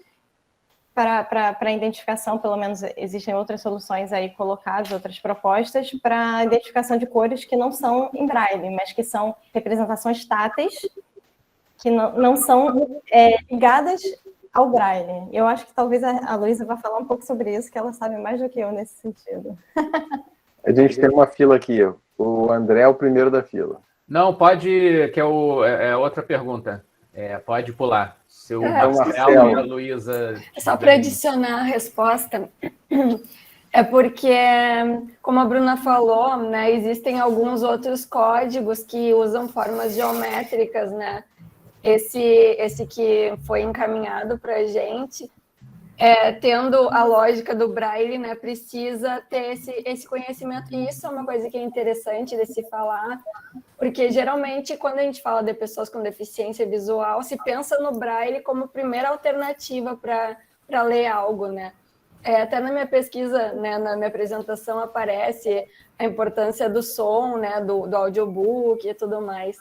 para identificação, pelo menos existem outras soluções aí colocadas, outras propostas para identificação de cores que não são em Braille, mas que são representações táteis, que não são ligadas ao Braille. Eu acho que talvez a Luísa vá falar um pouco sobre isso, que ela sabe mais do que eu nesse sentido. A gente tem uma fila aqui, o André é o primeiro da fila. Não, pode, que é outra pergunta. Pode pular. Se o Marcelo e a Luísa... Só para adicionar a resposta, é porque, como a Bruna falou, né, existem alguns outros códigos que usam formas geométricas, né? Esse que foi encaminhado para a gente tendo a lógica do Braille, né, precisa ter esse conhecimento. E isso é uma coisa que é interessante de se falar, porque geralmente quando a gente fala de pessoas com deficiência visual, se pensa no Braille como primeira alternativa para ler algo, né? Até na minha pesquisa, né, na minha apresentação, aparece a importância do som, né, do audiobook e tudo mais.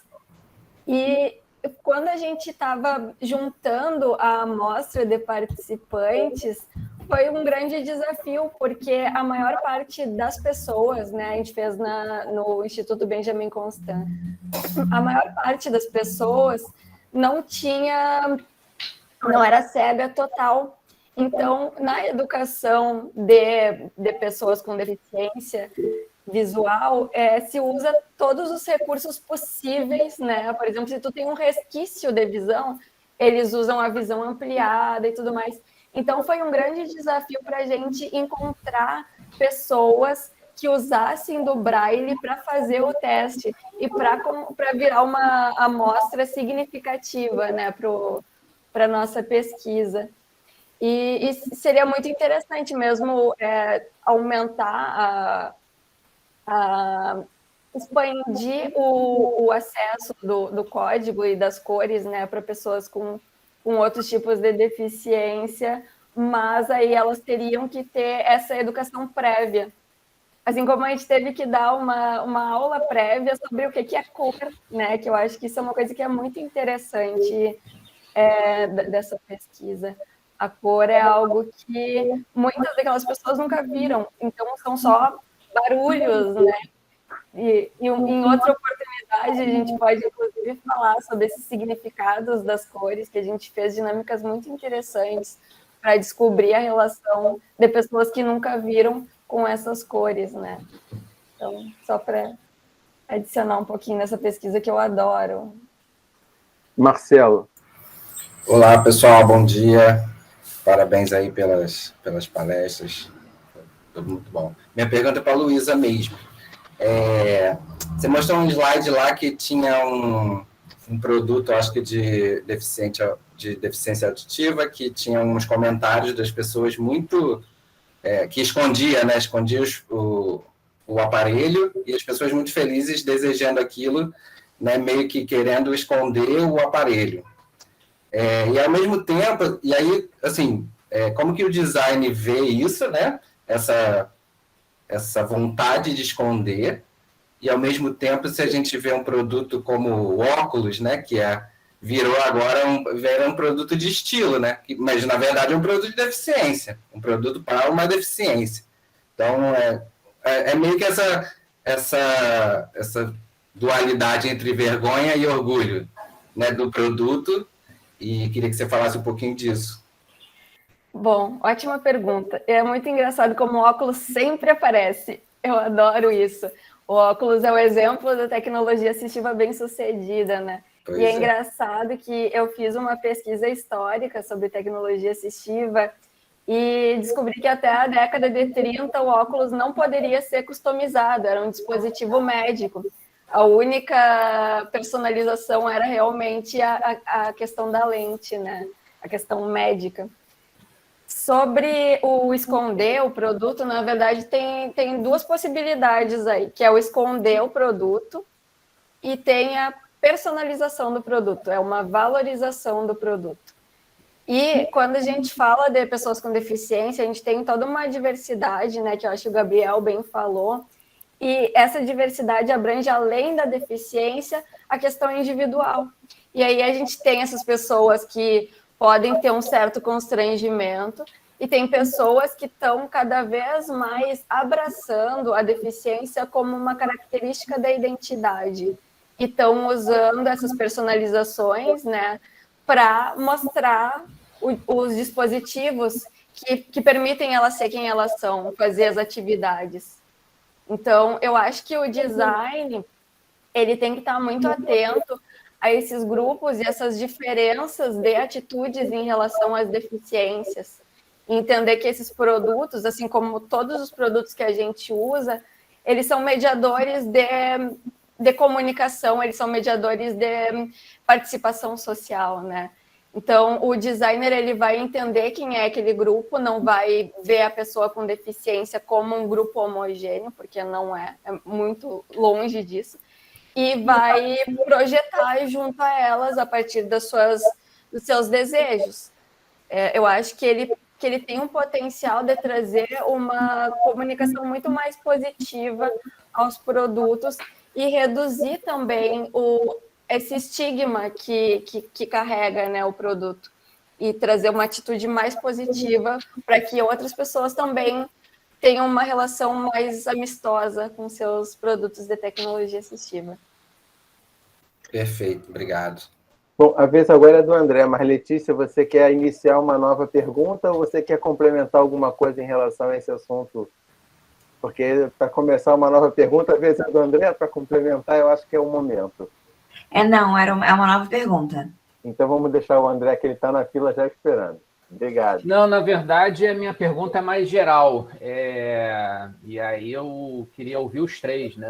E quando a gente estava juntando a amostra de participantes, foi um grande desafio, porque a maior parte das pessoas, né, a gente fez no Instituto Benjamin Constant, a maior parte das pessoas não era cega total. Então, na educação de pessoas com deficiência visual, se usa todos os recursos possíveis, né? Por exemplo, se tu tem um resquício de visão, eles usam a visão ampliada e tudo mais. Então, foi um grande desafio para a gente encontrar pessoas que usassem do Braille para fazer o teste e para virar uma amostra significativa, né, para a nossa pesquisa. E seria muito interessante mesmo aumentar expandir o acesso do código e das cores, né, para pessoas com outros tipos de deficiência, mas aí elas teriam que ter essa educação prévia. Assim como a gente teve que dar uma aula prévia sobre o que é cor, né, que eu acho que isso é uma coisa que é muito interessante dessa pesquisa. A cor é algo que muitas daquelas pessoas nunca viram, então são só barulhos, né? E em outra oportunidade a gente pode, inclusive, falar sobre esses significados das cores, que a gente fez dinâmicas muito interessantes para descobrir a relação de pessoas que nunca viram com essas cores, né? Então, só para adicionar um pouquinho nessa pesquisa que eu adoro. Marcelo. Olá, pessoal, bom dia. Parabéns aí pelas palestras. Tudo muito bom. Minha pergunta é para a Luísa mesmo. Você mostrou um slide lá que tinha um produto, acho que de deficiência auditiva, que tinha uns comentários das pessoas muito... que escondia, né? Escondia o aparelho e as pessoas muito felizes desejando aquilo, né? Meio que querendo esconder o aparelho. E ao mesmo tempo, e aí, assim, como que o design vê isso, né? Essa vontade de esconder, e ao mesmo tempo, se a gente vê um produto como o óculos, né? Que virou agora um produto de estilo, né? Mas, na verdade, é um produto de deficiência, um produto para uma deficiência. Então, é meio que essa dualidade entre vergonha e orgulho, né, do produto, e queria que você falasse um pouquinho disso. Bom, ótima pergunta. É muito engraçado como o óculos sempre aparece. Eu adoro isso. O óculos é o exemplo da tecnologia assistiva bem-sucedida, né? Pois e é engraçado que eu fiz uma pesquisa histórica sobre tecnologia assistiva e descobri que até a década de 30 o óculos não poderia ser customizado, era um dispositivo médico. A única personalização era realmente a questão da lente, né? A questão médica. Sobre o esconder o produto, na verdade, tem duas possibilidades aí, que é o esconder o produto e tem a personalização do produto, é uma valorização do produto. E quando a gente fala de pessoas com deficiência, a gente tem toda uma diversidade, né, que eu acho que o Gabriel bem falou, e essa diversidade abrange, além da deficiência, a questão individual. E aí a gente tem essas pessoas que podem ter um certo constrangimento, e tem pessoas que estão cada vez mais abraçando a deficiência como uma característica da identidade, e estão usando essas personalizações, né, para mostrar os dispositivos que permitem elas ser quem elas são, fazer as atividades. Então, eu acho que o design ele tem que estar muito atento a esses grupos e essas diferenças de atitudes em relação às deficiências. E entender que esses produtos, assim como todos os produtos que a gente usa, eles são mediadores de comunicação, eles são mediadores de participação social, né? Então, o designer ele vai entender quem é aquele grupo, não vai ver a pessoa com deficiência como um grupo homogêneo, porque não é muito longe disso, e vai projetar junto a elas a partir dos seus desejos. Eu acho que ele tem um potencial de trazer uma comunicação muito mais positiva aos produtos e reduzir também esse estigma que carrega, né, o produto, e trazer uma atitude mais positiva para que outras pessoas também tenham uma relação mais amistosa com seus produtos de tecnologia assistiva. Perfeito, obrigado. Bom, a vez agora é do André, mas Letícia, você quer iniciar uma nova pergunta ou você quer complementar alguma coisa em relação a esse assunto? Porque para começar uma nova pergunta, a vez é do André, para complementar, eu acho que é o momento. Não, é uma nova pergunta. Então vamos deixar o André, que ele está na fila já esperando. Obrigado. Não, na verdade, a minha pergunta é mais geral. E aí eu queria ouvir os três, né?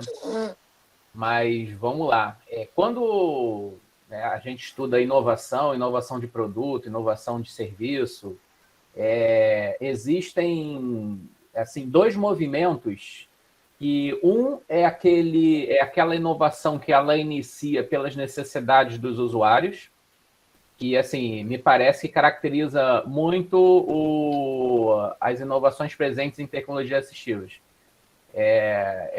Mas vamos lá. Quando a gente estuda inovação de produto, inovação de serviço, existem assim, dois movimentos, que um é aquela inovação que ela inicia pelas necessidades dos usuários, que assim, me parece que caracteriza muito as inovações presentes em tecnologias assistivas.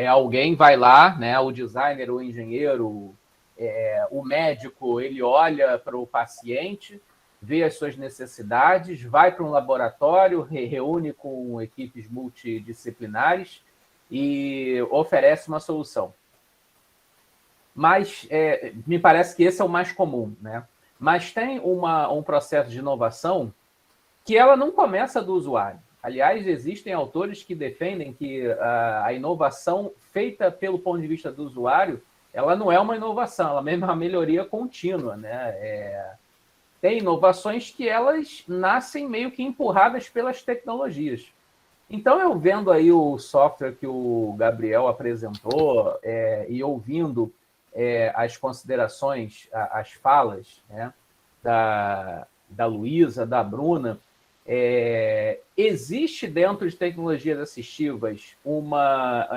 Alguém vai lá, né, o designer, o engenheiro, o médico, ele olha para o paciente, vê as suas necessidades, vai para um laboratório, reúne com equipes multidisciplinares e oferece uma solução. Mas me parece que esse é o mais comum, né? Mas tem um processo de inovação que ela não começa do usuário. Aliás, existem autores que defendem que a inovação feita pelo ponto de vista do usuário, ela não é uma inovação, ela mesmo é uma melhoria contínua, né? Tem inovações que elas nascem meio que empurradas pelas tecnologias. Então, eu vendo aí o software que o Gabriel apresentou e ouvindo as considerações, as falas, né, da Luísa, da Bruna, existe dentro de tecnologias assistivas uma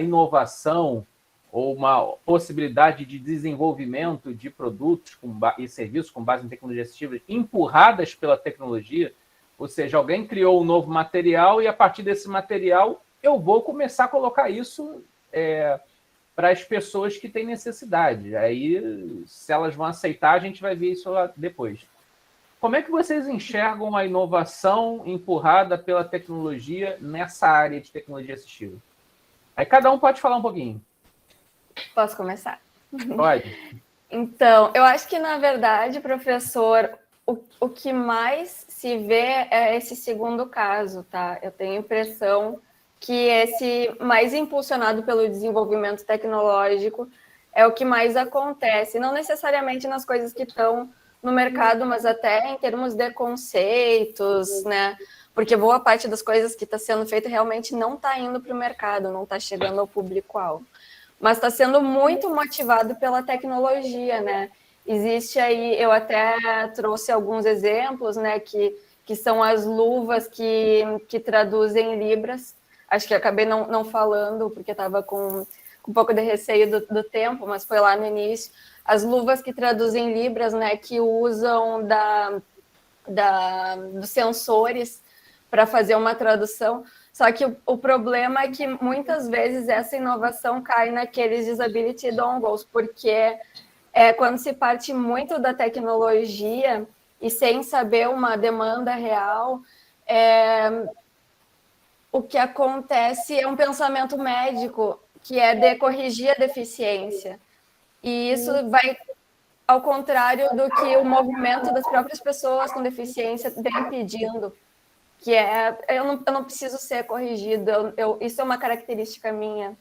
inovação ou uma possibilidade de desenvolvimento de produtos e serviços com base em tecnologias assistivas empurradas pela tecnologia, ou seja, alguém criou um novo material e a partir desse material eu vou começar a colocar isso para as pessoas que têm necessidade. Aí, se elas vão aceitar, a gente vai ver isso lá depois. Como é que vocês enxergam a inovação empurrada pela tecnologia nessa área de tecnologia assistiva? Aí cada um pode falar um pouquinho. Posso começar? Pode. Então, eu acho que, na verdade, professor, o que mais se vê é esse segundo caso, tá? Eu tenho a impressão que esse mais impulsionado pelo desenvolvimento tecnológico é o que mais acontece, não necessariamente nas coisas que estão no mercado, mas até em termos de conceitos, né? Porque boa parte das coisas que está sendo feita realmente não está indo para o mercado, não está chegando ao público-alvo. Mas está sendo muito motivado pela tecnologia, né? Existe aí, eu até trouxe alguns exemplos, né? Que são as luvas que traduzem libras. Acho que acabei não falando, porque estava com um pouco de receio do tempo, mas foi lá no início. As luvas que traduzem libras, né? Que usam dos sensores para fazer uma tradução. Só que o problema é que muitas vezes essa inovação cai naqueles disability dongles, porque quando se parte muito da tecnologia e sem saber uma demanda real, o que acontece é um pensamento médico, que é de corrigir a deficiência. E isso vai ao contrário do que o movimento das próprias pessoas com deficiência vem pedindo, que eu não preciso ser corrigido, isso é uma característica minha.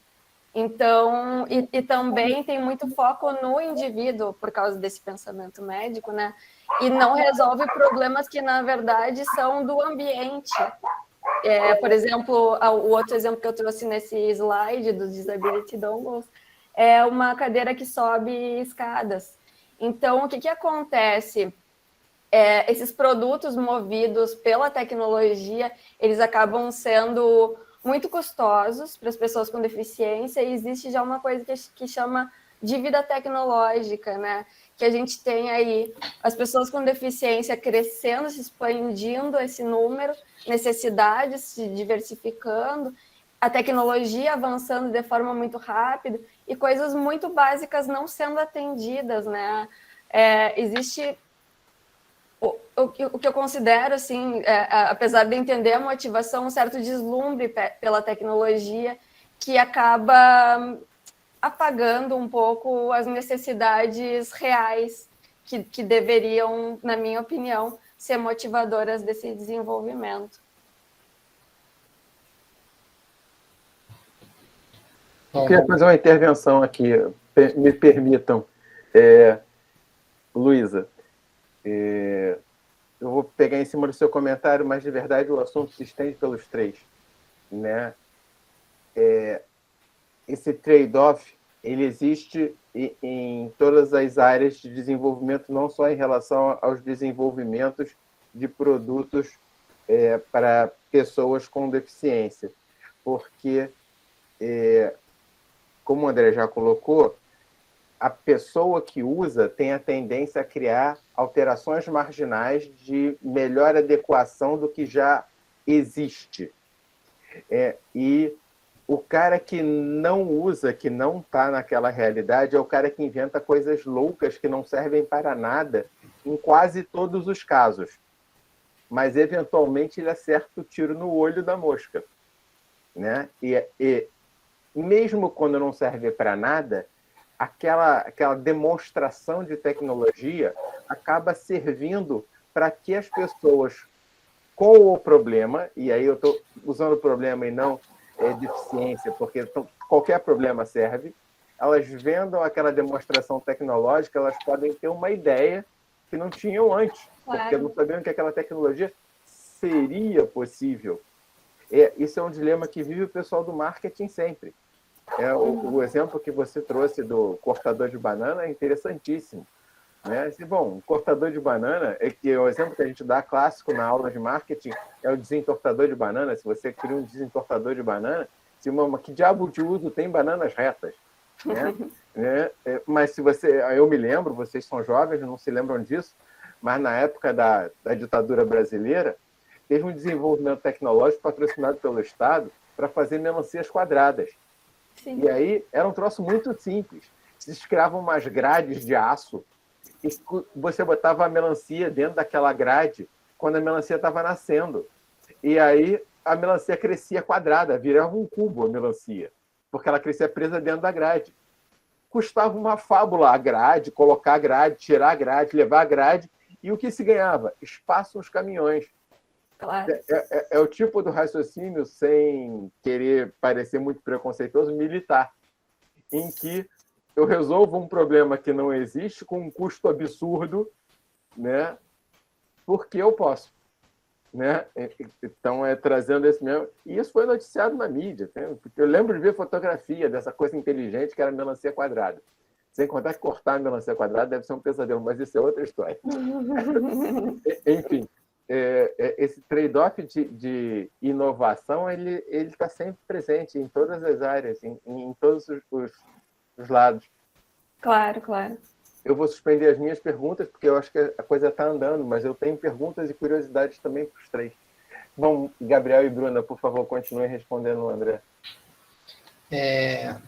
Então, e também tem muito foco no indivíduo, por causa desse pensamento médico, né? E não resolve problemas que, na verdade, são do ambiente. Por exemplo, o outro exemplo que eu trouxe nesse slide dos disability dongles é uma cadeira que sobe escadas. Então, o que acontece? Esses produtos movidos pela tecnologia, eles acabam sendo muito custosos para as pessoas com deficiência, e existe já uma coisa que chama dívida tecnológica, né? Que a gente tem aí as pessoas com deficiência crescendo, se expandindo esse número, necessidades se diversificando, a tecnologia avançando de forma muito rápida e coisas muito básicas não sendo atendidas, né? Existe o que eu considero, assim, apesar de entender a motivação, um certo deslumbre pela tecnologia que acaba apagando um pouco as necessidades reais que deveriam, na minha opinião, ser motivadoras desse desenvolvimento. Eu queria fazer uma intervenção aqui, me permitam. Luísa, eu vou pegar em cima do seu comentário, mas de verdade o assunto se estende pelos três, né? Esse trade-off, ele existe em todas as áreas de desenvolvimento, não só em relação aos desenvolvimentos de produtos para pessoas com deficiência, porque, como o André já colocou, a pessoa que usa tem a tendência a criar alterações marginais de melhor adequação do que já existe. E o cara que não usa, que não está naquela realidade, é o cara que inventa coisas loucas que não servem para nada em quase todos os casos. Mas, eventualmente, ele acerta o tiro no olho da mosca, né? E mesmo quando não serve para nada, aquela demonstração de tecnologia acaba servindo para que as pessoas com o problema, e aí eu estou usando problema e não deficiência, porque qualquer problema serve, elas vendo aquela demonstração tecnológica, elas podem ter uma ideia que não tinham antes, porque não sabiam que aquela tecnologia seria possível. Isso é um dilema que vive o pessoal do marketing sempre. O exemplo que você trouxe do cortador de banana é interessantíssimo, né? Bom, o cortador de banana, o exemplo que a gente dá clássico na aula de marketing é o desentortador de banana. Se você cria um desentortador de banana, que diabo de uso tem bananas retas, né? Mas se você, eu me lembro, vocês são jovens, não se lembram disso, mas na época da ditadura brasileira, teve um desenvolvimento tecnológico patrocinado pelo Estado para fazer melancias quadradas. Sim. E aí era um troço muito simples. Se criavam umas grades de aço e você botava a melancia dentro daquela grade quando a melancia estava nascendo. E aí a melancia crescia quadrada, virava um cubo a melancia, porque ela crescia presa dentro da grade. Custava uma fábula a grade, colocar a grade, tirar a grade, levar a grade, e o que se ganhava? Espaço nos caminhões. Claro. É o tipo do raciocínio, sem querer parecer muito preconceituoso, militar, em que eu resolvo um problema que não existe com um custo absurdo, né? Porque eu posso, né? Então, trazendo esse mesmo... E isso foi noticiado na mídia, né? Porque eu lembro de ver fotografia dessa coisa inteligente que era melancia quadrada. Sem contar que cortar a melancia quadrada deve ser um pesadelo, mas isso é outra história. Enfim, esse trade-off de inovação, ele está sempre presente em todas as áreas, em todos os lados. Claro, claro. Eu vou suspender as minhas perguntas, porque eu acho que a coisa está andando, mas eu tenho perguntas e curiosidades também para os três. Bom, Gabriel e Bruna, por favor, continuem respondendo, André.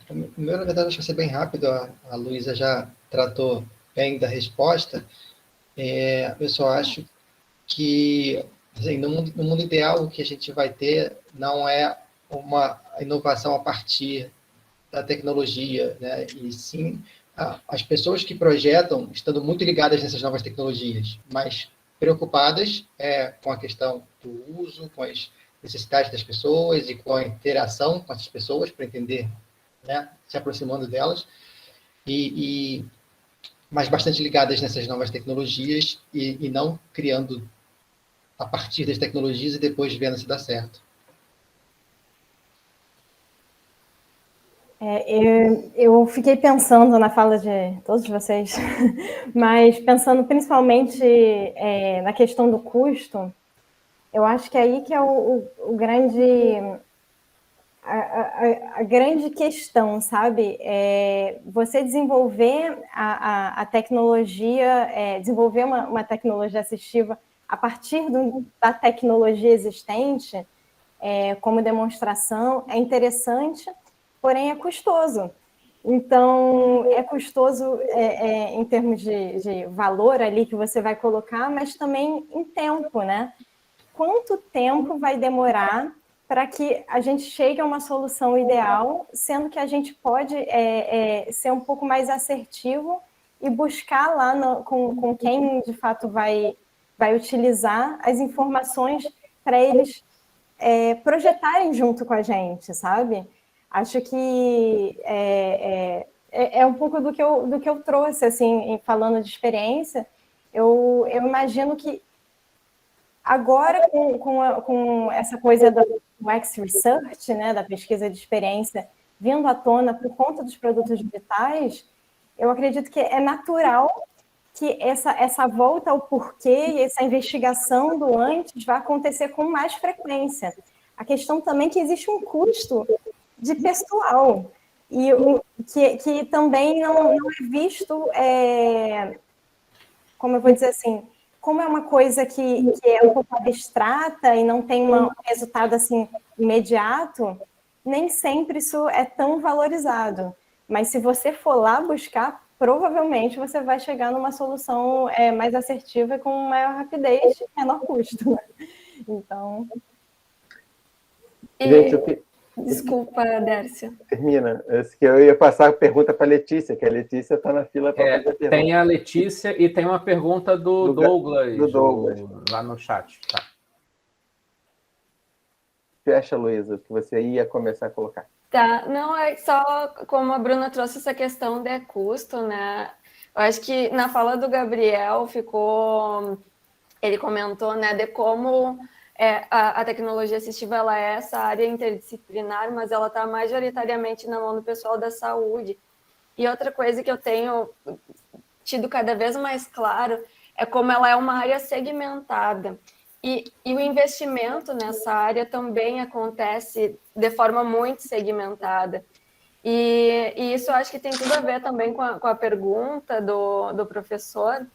Primeiro, na verdade, acho que vai ser bem rápido. A Luísa já tratou bem da resposta. Eu só acho que, assim, no mundo ideal, o que a gente vai ter não é uma inovação a partir da tecnologia, né? E sim as pessoas que projetam estando muito ligadas nessas novas tecnologias, mas preocupadas com a questão do uso, com as necessidades das pessoas e com a interação com essas pessoas para entender, né? Se aproximando delas, mas bastante ligadas nessas novas tecnologias e não criando a partir das tecnologias e depois vendo se dá certo. Eu fiquei pensando na fala de todos vocês, mas pensando principalmente na questão do custo, eu acho que é aí que é o grande... A grande questão, sabe? Você desenvolver a tecnologia, desenvolver uma tecnologia assistiva a partir da tecnologia existente, como demonstração, é interessante, porém é custoso. Então, é custoso em termos de valor ali que você vai colocar, mas também em tempo, né? Quanto tempo vai demorar para que a gente chegue a uma solução ideal, sendo que a gente pode ser um pouco mais assertivo e buscar lá com quem de fato vai utilizar as informações para eles projetarem junto com a gente, sabe? Acho que é um pouco do que eu trouxe, assim, falando de experiência. Eu imagino que agora, com essa coisa do UX Research, né, da pesquisa de experiência, vindo à tona por conta dos produtos digitais, eu acredito que é natural que essa volta ao porquê e essa investigação do antes vai acontecer com mais frequência. A questão também é que existe um custo de pessoal, e que também não é visto, como eu vou dizer assim, como é uma coisa que é um pouco abstrata e não tem um resultado assim imediato, nem sempre isso é tão valorizado. Mas se você for lá buscar, provavelmente você vai chegar numa solução mais assertiva, com maior rapidez e menor custo. Então... Gente, Desculpa, Dércia. Termina. Eu ia passar a pergunta para a Letícia, que a Letícia está na fila para fazer a pergunta. Tem a Letícia e tem uma pergunta do Douglas, lá no chat. Tá. Fecha, Luísa, que você ia começar a colocar. Tá, não, é só como a Bruna trouxe essa questão de custo, né? Eu acho que na fala do Gabriel ele comentou, né, de como a tecnologia assistiva ela é essa área interdisciplinar, mas ela está majoritariamente na mão do pessoal da saúde. E outra coisa que eu tenho tido cada vez mais claro é como ela é uma área segmentada. E o investimento nessa área também acontece de forma muito segmentada. E isso eu acho que tem tudo a ver também com a pergunta do professor,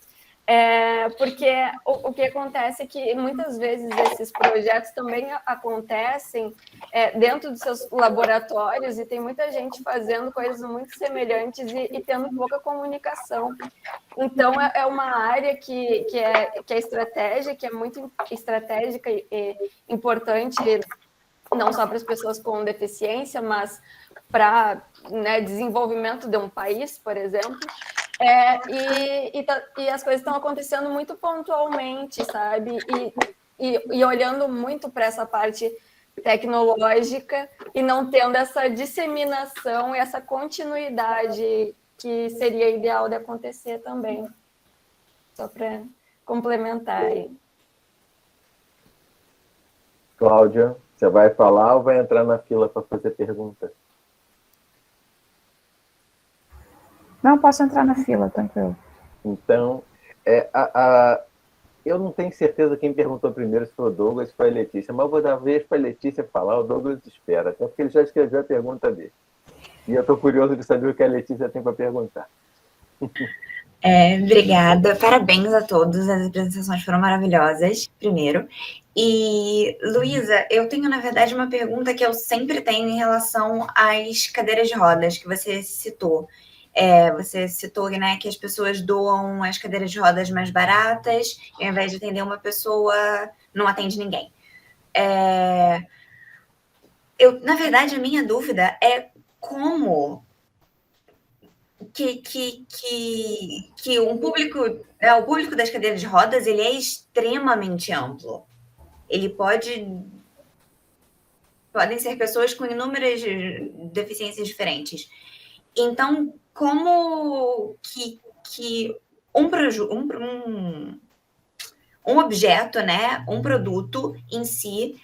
porque o que acontece é que muitas vezes esses projetos também acontecem dentro dos seus laboratórios, e tem muita gente fazendo coisas muito semelhantes e tendo pouca comunicação. Então, é uma área que é estratégica, que é muito estratégica e importante, não só para as pessoas com deficiência, mas para desenvolvimento de um país, por exemplo. E as coisas estão acontecendo muito pontualmente, sabe? E olhando muito para essa parte tecnológica e não tendo essa disseminação e essa continuidade que seria ideal de acontecer também. Só para complementar aí. Cláudia, você vai falar ou vai entrar na fila para fazer pergunta? Não, posso entrar na fila, tranquilo. Então, eu não tenho certeza quem perguntou primeiro, se foi o Douglas ou foi a Letícia, mas eu vou dar vez para a Letícia falar, o Douglas espera, até porque ele já escreveu a pergunta dele. E eu estou curioso de saber o que a Letícia tem para perguntar. Obrigada, parabéns a todos, as apresentações foram maravilhosas, primeiro. E, Luísa, eu tenho, na verdade, uma pergunta que eu sempre tenho em relação às cadeiras de rodas que você citou. Você citou, né, que as pessoas doam as cadeiras de rodas mais baratas, e ao invés de atender uma pessoa, não atende ninguém. Na verdade, a minha dúvida é como que o público das cadeiras de rodas ele é extremamente amplo. Ele podem ser pessoas com inúmeras deficiências diferentes. Então, como que um objeto, né, um produto em si,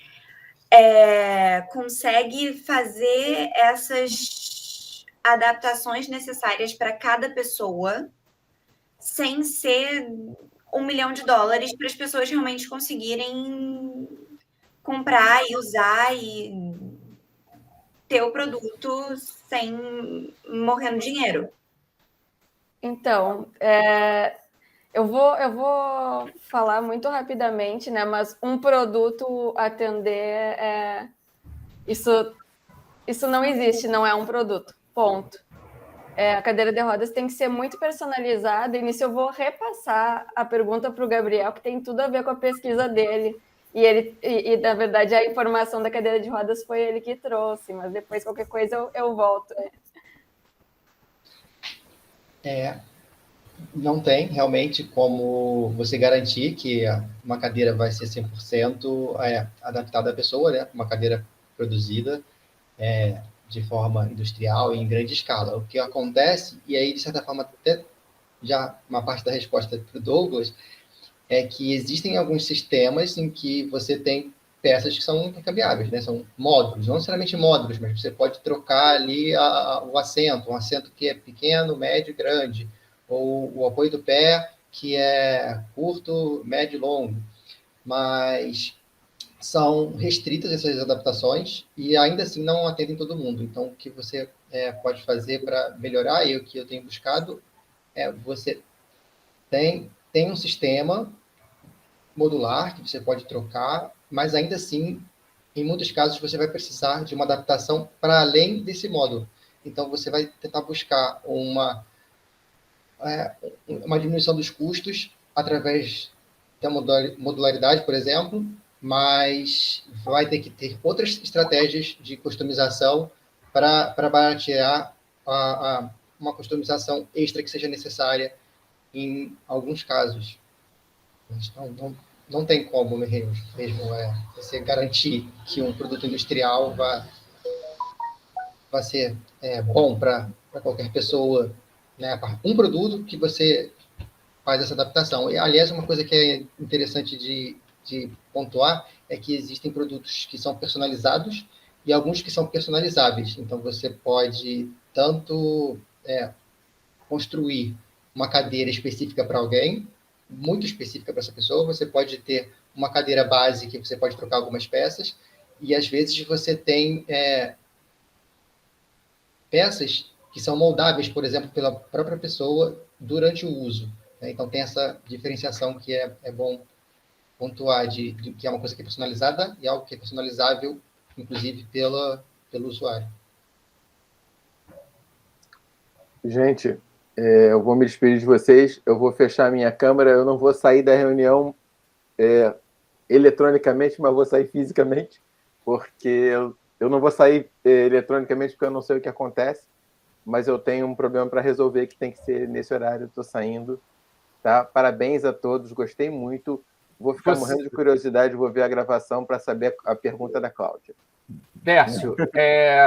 consegue fazer essas adaptações necessárias para cada pessoa, sem ser $1 milhão para as pessoas realmente conseguirem comprar e usar e ter o produto sem morrendo dinheiro. Então, eu vou falar muito rapidamente, né? Mas um produto atender, isso não existe, não é um produto, ponto. A cadeira de rodas tem que ser muito personalizada, e nisso eu vou repassar a pergunta para o Gabriel, que tem tudo a ver com a pesquisa dele. E na verdade, a informação da cadeira de rodas foi ele que trouxe, mas depois qualquer coisa eu volto. Não tem realmente como você garantir que uma cadeira vai ser 100% adaptada à pessoa, né? Uma cadeira produzida de forma industrial e em grande escala. O que acontece, e aí, de certa forma, até já uma parte da resposta para o Douglas, é que existem alguns sistemas em que você tem peças que são intercambiáveis, né? São módulos, não necessariamente módulos, mas você pode trocar ali o assento, um assento que é pequeno, médio, grande, ou o apoio do pé, que é curto, médio e longo. Mas são restritas essas adaptações e ainda assim não atendem todo mundo. Então, o que você pode fazer para melhorar, e o que eu tenho buscado, você tem um sistema modular que você pode trocar, mas ainda assim, em muitos casos, você vai precisar de uma adaptação para além desse módulo. Então, você vai tentar buscar uma diminuição dos custos através da modularidade, por exemplo, mas vai ter que ter outras estratégias de customização para baratear uma customização extra que seja necessária em alguns casos. Não tem como mesmo você garantir que um produto industrial vai ser bom para qualquer pessoa, né? Um produto que você faz essa adaptação. E, aliás, uma coisa que é interessante de pontuar é que existem produtos que são personalizados e alguns que são personalizáveis. Então, você pode tanto construir uma cadeira específica para alguém, muito específica para essa pessoa, você pode ter uma cadeira base que você pode trocar algumas peças, e às vezes você tem peças que são moldáveis, por exemplo, pela própria pessoa durante o uso. Né? Então, tem essa diferenciação que é bom pontuar, de que é uma coisa que é personalizada e algo que é personalizável, inclusive, pelo usuário. Gente, eu vou me despedir de vocês, eu vou fechar minha câmera, eu não vou sair da reunião eletronicamente, mas vou sair fisicamente, porque eu não vou sair eletronicamente porque eu não sei o que acontece, mas eu tenho um problema para resolver que tem que ser nesse horário, eu estou saindo. Tá? Parabéns a todos, gostei muito. Vou ficar morrendo de curiosidade, vou ver a gravação para saber a pergunta da Cláudia. Décio,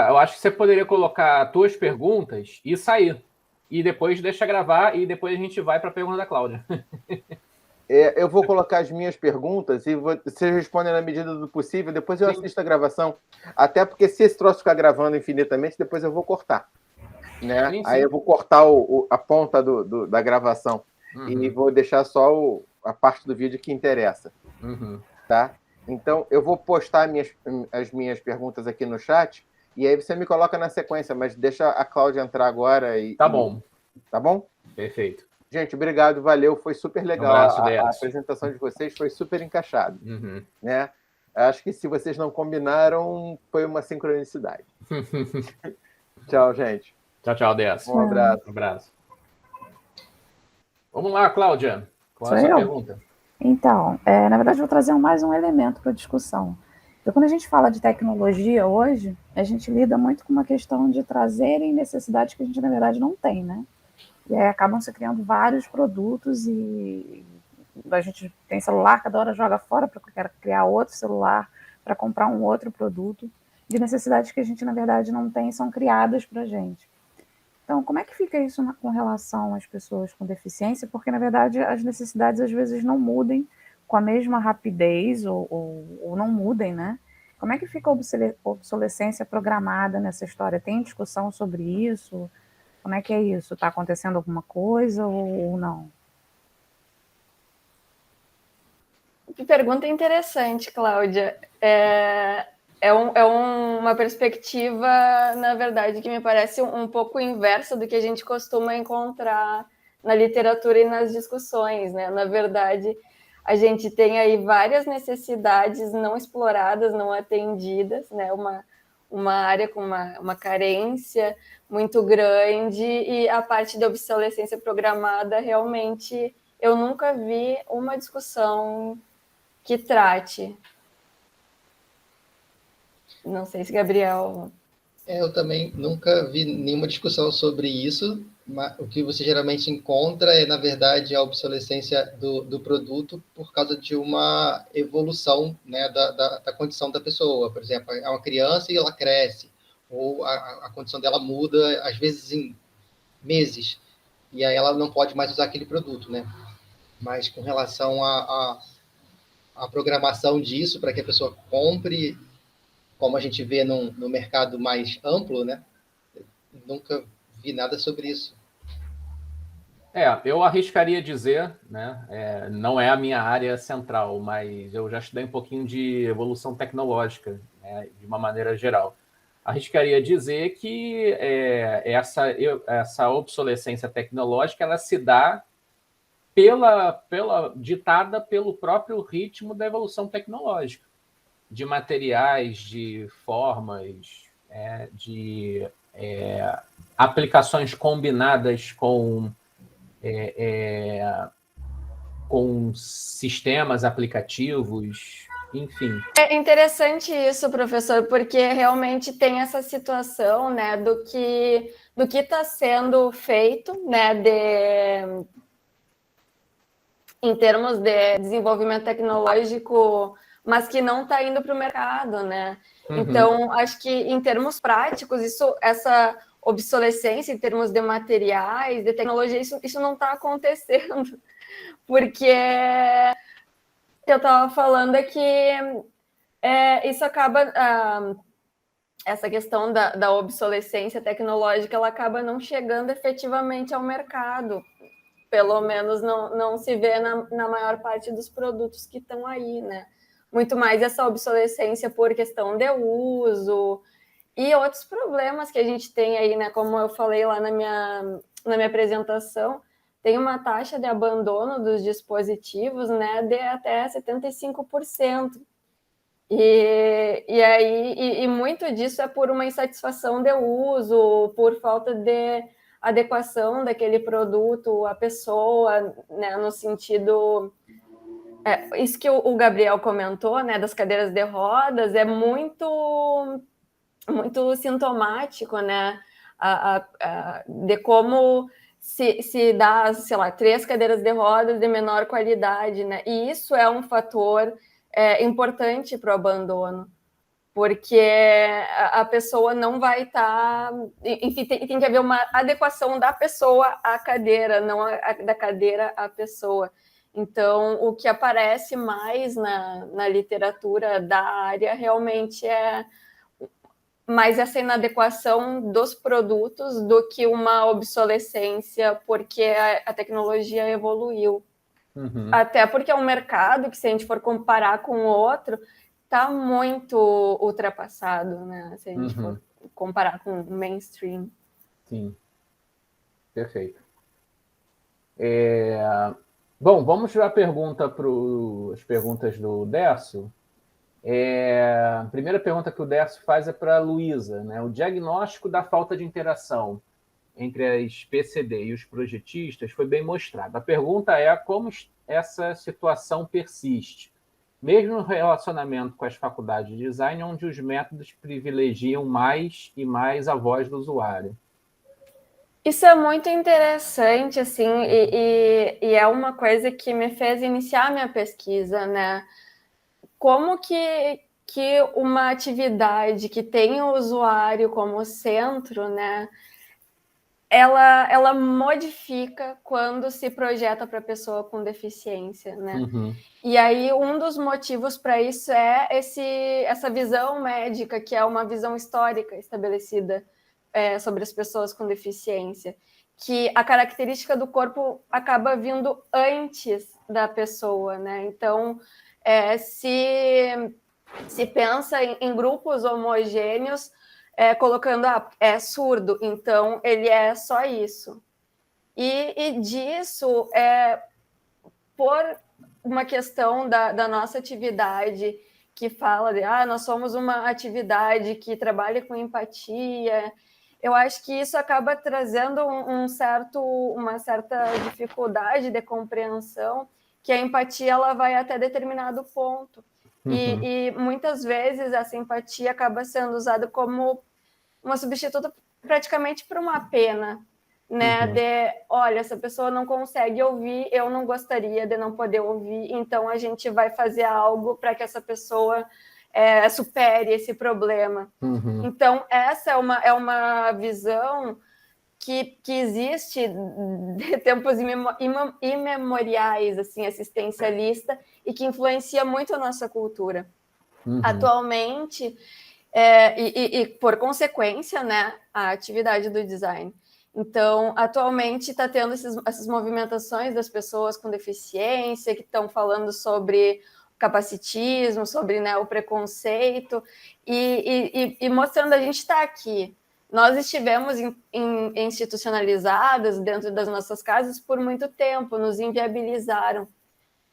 eu acho que você poderia colocar as tuas perguntas e sair. E depois deixa gravar e depois a gente vai para a pergunta da Cláudia. Eu vou colocar as minhas perguntas e vocês respondem na medida do possível, depois eu assisto a gravação. Até porque se esse troço ficar gravando infinitamente, depois eu vou cortar. Né? Sim. Aí eu vou cortar a ponta da gravação. Uhum. E vou deixar só a parte do vídeo que interessa. Uhum. Tá? Então, eu vou postar as minhas perguntas aqui no chat e aí você me coloca na sequência, mas deixa a Cláudia entrar agora. Tá bom. Tá bom? Perfeito. Gente, obrigado, valeu, foi super legal. A apresentação de vocês foi super encaixada. Uhum. Né? Acho que se vocês não combinaram, foi uma sincronicidade. Tchau, gente. Tchau, Décio. Um abraço. Um abraço. Vamos lá, Cláudia. Qual é a sua pergunta? Então, na verdade, eu vou trazer mais um elemento para a discussão. Então, quando a gente fala de tecnologia hoje, a gente lida muito com uma questão de trazerem necessidades que a gente, na verdade, não tem, né? E aí acabam se criando vários produtos e a gente tem celular, cada hora joga fora para criar outro celular, para comprar um outro produto, de necessidades que a gente, na verdade, não tem, são criadas para a gente. Então, como é que fica isso com relação às pessoas com deficiência? Porque, na verdade, as necessidades, às vezes, não mudem com a mesma rapidez ou não mudem, né? Como é que fica a obsolescência programada nessa história? Tem discussão sobre isso? Como é que é isso? Está acontecendo alguma coisa ou não? Que pergunta interessante, Cláudia. Uma perspectiva, na verdade, que me parece um pouco inversa do que a gente costuma encontrar na literatura e nas discussões, né? Na verdade, a gente tem aí várias necessidades não exploradas, não atendidas, né? Uma área com uma carência muito grande, e a parte da obsolescência programada, realmente, eu nunca vi uma discussão que trate. Não sei se Gabriel... Eu também nunca vi nenhuma discussão sobre isso, mas o que você geralmente encontra é, na verdade, a obsolescência do produto por causa de uma evolução, né, da condição da pessoa. Por exemplo, é uma criança e ela cresce, ou a condição dela muda, às vezes em meses, e aí ela não pode mais usar aquele produto, né? Mas com relação à programação disso, para que a pessoa compre, como a gente vê no mercado mais amplo, né? Nunca vi nada sobre isso. Eu arriscaria dizer, né? Não é a minha área central, mas eu já estudei um pouquinho de evolução tecnológica, né, de uma maneira geral. Arriscaria dizer que essa obsolescência tecnológica ela se dá ditada pelo próprio ritmo da evolução tecnológica, de materiais, de formas, de aplicações combinadas com sistemas aplicativos, enfim. É interessante isso, professor, porque realmente tem essa situação, né, do que está sendo feito, né, em termos de desenvolvimento tecnológico, mas que não está indo para o mercado, né? Uhum. Então, acho que em termos práticos, essa obsolescência em termos de materiais, de tecnologia, isso não está acontecendo, porque eu estava falando que isso acaba... essa questão da obsolescência tecnológica, ela acaba não chegando efetivamente ao mercado. Pelo menos não se vê na maior parte dos produtos que estão aí, né? Muito mais essa obsolescência por questão de uso e outros problemas que a gente tem aí, né? Como eu falei lá na minha apresentação, tem uma taxa de abandono dos dispositivos, né, de até 75%. E muito disso é por uma insatisfação de uso, por falta de adequação daquele produto à pessoa, né, no sentido... isso que o Gabriel comentou, né, das cadeiras de rodas, é muito, muito sintomático, né, de como se dá, sei lá, 3 cadeiras de rodas de menor qualidade, né, e isso é um fator importante para o abandono, porque a pessoa não vai estar... Enfim, tem que haver uma adequação da pessoa à cadeira, não da cadeira à pessoa. Então, o que aparece mais na literatura da área realmente é mais essa inadequação dos produtos do que uma obsolescência, porque a tecnologia evoluiu. Uhum. Até porque é um mercado que, se a gente for comparar com o outro, está muito ultrapassado, né? Se a gente for comparar com o mainstream. Sim, perfeito. Bom, vamos para as perguntas do Décio. A primeira pergunta que o Décio faz é para a Luísa, né? O diagnóstico da falta de interação entre as PCD e os projetistas foi bem mostrado. A pergunta é como essa situação persiste, mesmo no relacionamento com as faculdades de design, onde os métodos privilegiam mais e mais a voz do usuário. Isso é muito interessante, assim, e é uma coisa que me fez iniciar a minha pesquisa, né? Como que uma atividade que tem o usuário como centro, né, ela modifica quando se projeta para a pessoa com deficiência, né? E aí um dos motivos para isso é essa visão médica, que é uma visão histórica estabelecida sobre as pessoas com deficiência, que a característica do corpo acaba vindo antes da pessoa, né? Então, se pensa em grupos homogêneos, colocando, é surdo, então ele é só isso. E disso, por uma questão da nossa atividade, que fala de, nós somos uma atividade que trabalha com empatia, eu acho que isso acaba trazendo uma certa dificuldade de compreensão, que a empatia ela vai até determinado ponto. E muitas vezes essa empatia acaba sendo usada como uma substituta praticamente por uma pena, né? Olha, essa pessoa não consegue ouvir, eu não gostaria de não poder ouvir, então a gente vai fazer algo para que essa pessoa supere esse problema. Então, essa é uma visão que existe de tempos imemoriais, assim, assistencialista, e que influencia muito a nossa cultura. Atualmente, e por consequência, né, a atividade do design. Então, atualmente está tendo essas movimentações das pessoas com deficiência, que estão falando sobre capacitismo, sobre, né, o preconceito, e mostrando a gente está aqui. Nós estivemos institucionalizadas dentro das nossas casas por muito tempo, nos inviabilizaram.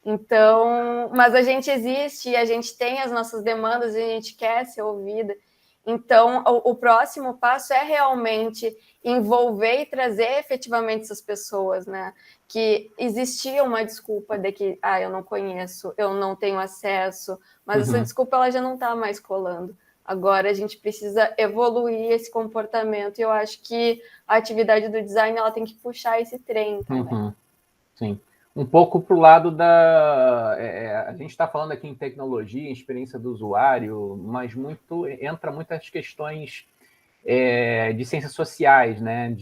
Então, mas a gente existe, a gente tem as nossas demandas e a gente quer ser ouvida. Então, o próximo passo é realmente envolver e trazer efetivamente essas pessoas, né? Que existia uma desculpa de que, eu não conheço, eu não tenho acesso, mas essa desculpa ela já não está mais colando. Agora a gente precisa evoluir esse comportamento e eu acho que a atividade do design ela tem que puxar esse trem também. Sim. Um pouco para o lado a gente está falando aqui em tecnologia, em experiência do usuário, mas entra muitas questões de ciências sociais, né?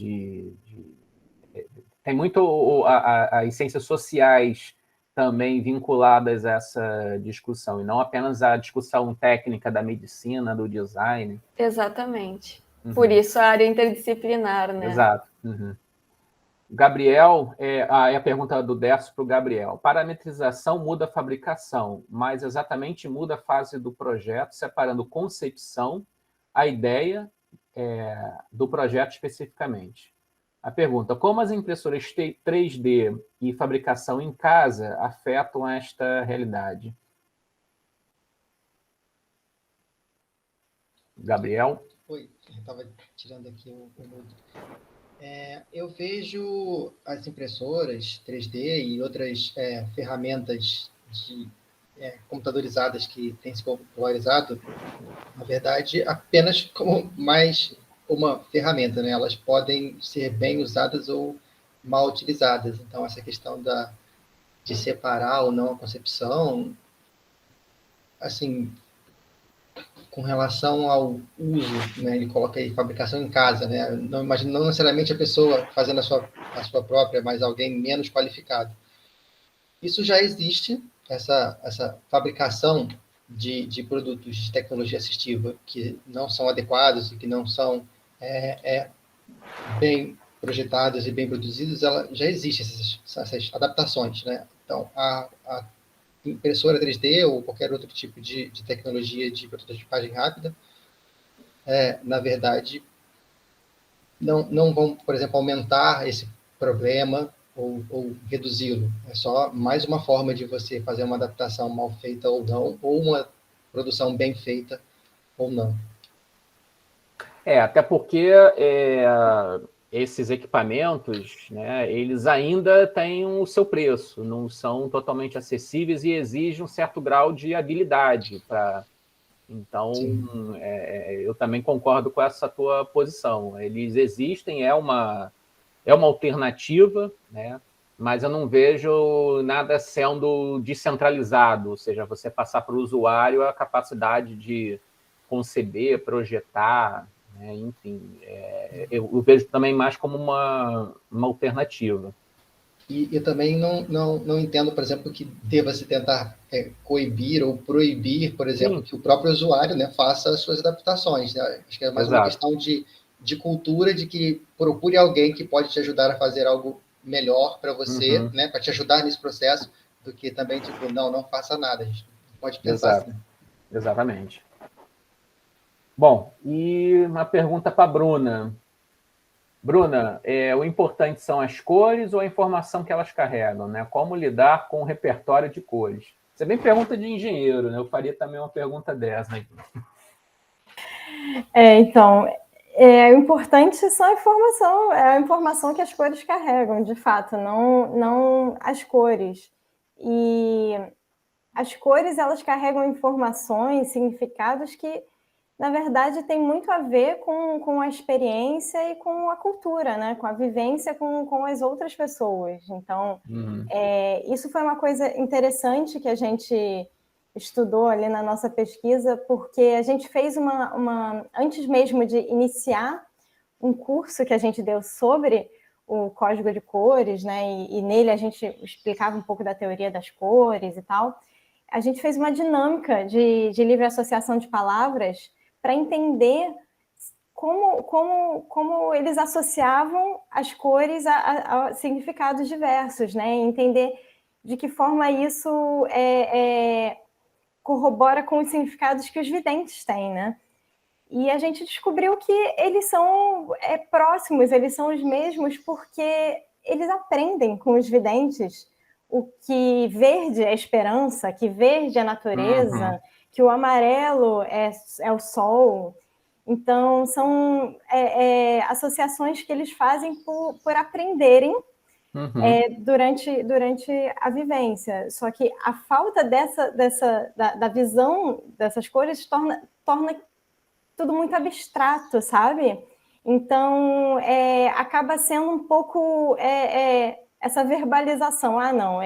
Tem muito as ciências sociais também vinculadas a essa discussão, e não apenas a discussão técnica da medicina, do design. Exatamente. Por isso a área interdisciplinar, né? Exato. Gabriel, a pergunta do Décio para o Gabriel. Parametrização muda a fabricação, mas exatamente muda a fase do projeto, separando concepção, a ideia do projeto especificamente. A pergunta, como as impressoras 3D e fabricação em casa afetam esta realidade? Gabriel? Oi, eu estava tirando aqui o mudo. Eu vejo as impressoras 3D e outras ferramentas computadorizadas que têm se popularizado, na verdade, apenas como mais uma ferramenta, né? Elas podem ser bem usadas ou mal utilizadas. Então, essa questão de separar ou não a concepção, assim, com relação ao uso, né? Ele coloca aí fabricação em casa, né? Não necessariamente a pessoa fazendo a sua própria, mas alguém menos qualificado. Isso já existe, essa fabricação de produtos de tecnologia assistiva que não são adequados e que não são bem projetados e bem produzidos, ela já existe essas adaptações, né? Então, a impressora 3D ou qualquer outro tipo de tecnologia de prototipagem rápida, na verdade, não vão, por exemplo, aumentar esse problema ou reduzi-lo. É só mais uma forma de você fazer uma adaptação mal feita ou não, ou uma produção bem feita ou não. Até porque esses equipamentos, né, eles ainda têm o seu preço, não são totalmente acessíveis e exigem um certo grau de habilidade para. Então, eu também concordo com essa tua posição. Eles existem, é uma alternativa, né? Mas eu não vejo nada sendo descentralizado, ou seja, você passar para o usuário a capacidade de conceber, projetar, né? Enfim, eu vejo também mais como uma alternativa. E eu também não entendo, por exemplo, que deva se tentar coibir ou proibir, por exemplo, Sim. que o próprio usuário, né, faça as suas adaptações, né? Acho que é mais uma questão de cultura, de que procure alguém que pode te ajudar a fazer algo melhor para você, né, para te ajudar nesse processo, do que também, tipo, não faça nada. A gente pode pensar assim. Exatamente. Bom, e uma pergunta para a Bruna. Bruna, o importante são as cores ou a informação que elas carregam, né? Como lidar com o repertório de cores? Isso é bem pergunta de engenheiro, né? Eu faria também uma pergunta dessa. Né? Então, o importante são a informação que as cores carregam, de fato, não as cores. E as cores, elas carregam informações, significados que, na verdade, tem muito a ver com a experiência e com a cultura, né? Com a vivência com as outras pessoas. Então, isso foi uma coisa interessante que a gente estudou ali na nossa pesquisa, porque a gente fez antes mesmo de iniciar um curso que a gente deu sobre o código de cores, né? E nele a gente explicava um pouco da teoria das cores e tal. A gente fez uma dinâmica de livre associação de palavras para entender como eles associavam as cores a significados diversos, né? E entender de que forma isso corrobora com os significados que os videntes têm, né? E a gente descobriu que eles são próximos, eles são os mesmos porque eles aprendem com os videntes o que verde é esperança, que verde é natureza, que o amarelo é o sol. Então, são associações que eles fazem por aprenderem durante a vivência. Só que a falta da visão dessas cores torna tudo muito abstrato, sabe? Então, acaba sendo um pouco essa verbalização. Não,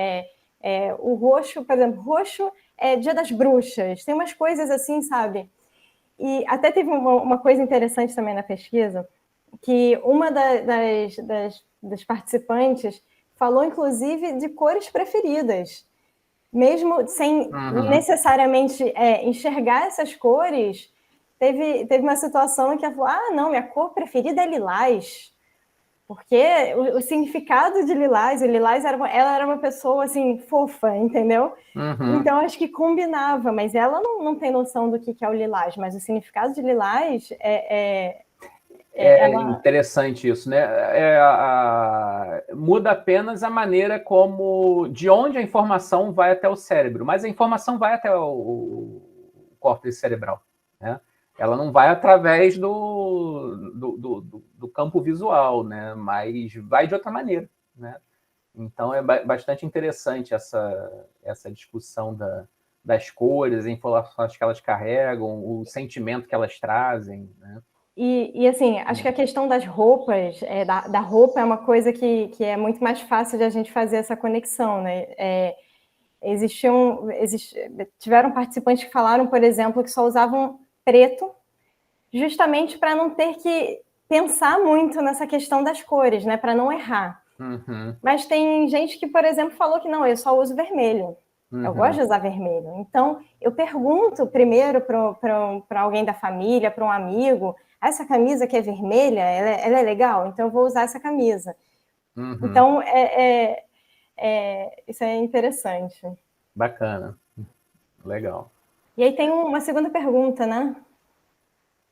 o roxo, por exemplo, roxo é Dia das Bruxas. Tem umas coisas assim, sabe? E até teve uma coisa interessante também na pesquisa, que uma das participantes falou, inclusive, de cores preferidas. Mesmo sem necessariamente enxergar essas cores, teve uma situação em que ela falou, não, minha cor preferida é lilás. Porque o significado de lilás, ela era uma pessoa, assim, fofa, entendeu? Então, acho que combinava, mas ela não tem noção do que é o lilás, mas o significado de lilás interessante isso, né? Muda apenas a maneira de onde a informação vai até o cérebro, mas a informação vai até o córtex cerebral, né? Ela não vai através do campo visual, né? Mas vai de outra maneira, né? Então é bastante interessante essa discussão das cores, as informações que elas carregam, o sentimento que elas trazem, né? E assim, acho que a questão das roupas, da roupa é uma coisa que é muito mais fácil de a gente fazer essa conexão, né? Tiveram participantes que falaram, por exemplo, que só usavam preto, justamente para não ter que pensar muito nessa questão das cores, né? Para não errar. Mas tem gente que, por exemplo, falou que não, eu só uso vermelho. Eu gosto de usar vermelho. Então, eu pergunto primeiro para alguém da família, para um amigo, essa camisa que é vermelha, ela é legal? Então, eu vou usar essa camisa. Então, isso é interessante. Bacana. Legal. E aí tem uma segunda pergunta, né?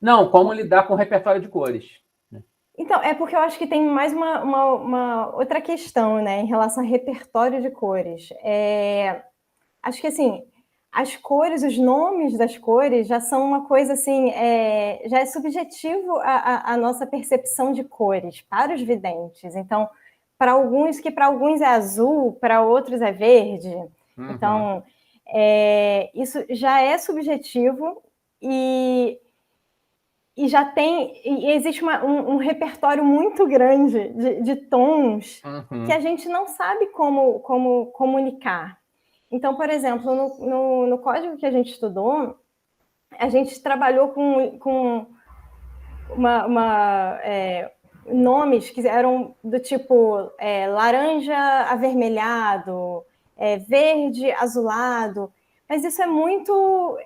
Não, como lidar com o repertório de cores? Então, porque eu acho que tem mais uma outra questão, né, em relação ao repertório de cores. Acho que, assim, as cores, os nomes das cores já são uma coisa, assim, já é subjetivo a nossa percepção de cores para os videntes. Então, para alguns é azul, para outros é verde. Então, isso já é subjetivo e existe um repertório muito grande de tons que a gente não sabe como comunicar. Então, por exemplo, no código que a gente estudou, a gente trabalhou com nomes que eram do tipo laranja avermelhado, verde azulado, mas isso é muito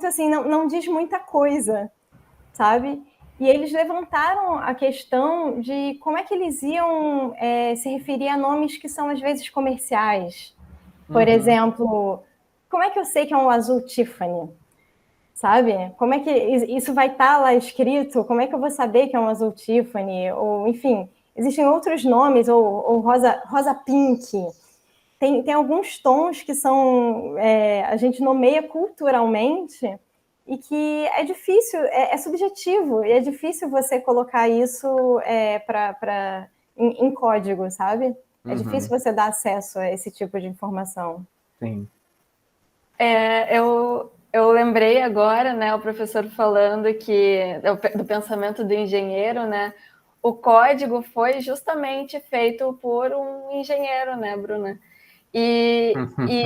assim, não diz muita coisa, sabe? E eles levantaram a questão de como é que eles iam se referir a nomes que são, às vezes, comerciais. Por exemplo, como é que eu sei que é um azul Tiffany? Sabe? Como é que isso vai estar lá escrito? Como é que eu vou saber que é um azul Tiffany? Ou, enfim, existem outros nomes, ou rosa pink. Tem alguns tons que são a gente nomeia culturalmente e que é difícil, é subjetivo, e é difícil você colocar isso em código, sabe? É difícil você dar acesso a esse tipo de informação. Sim. Eu lembrei agora, né, o professor falando que do pensamento do engenheiro, né? O código foi justamente feito por um engenheiro, né, Bruna? E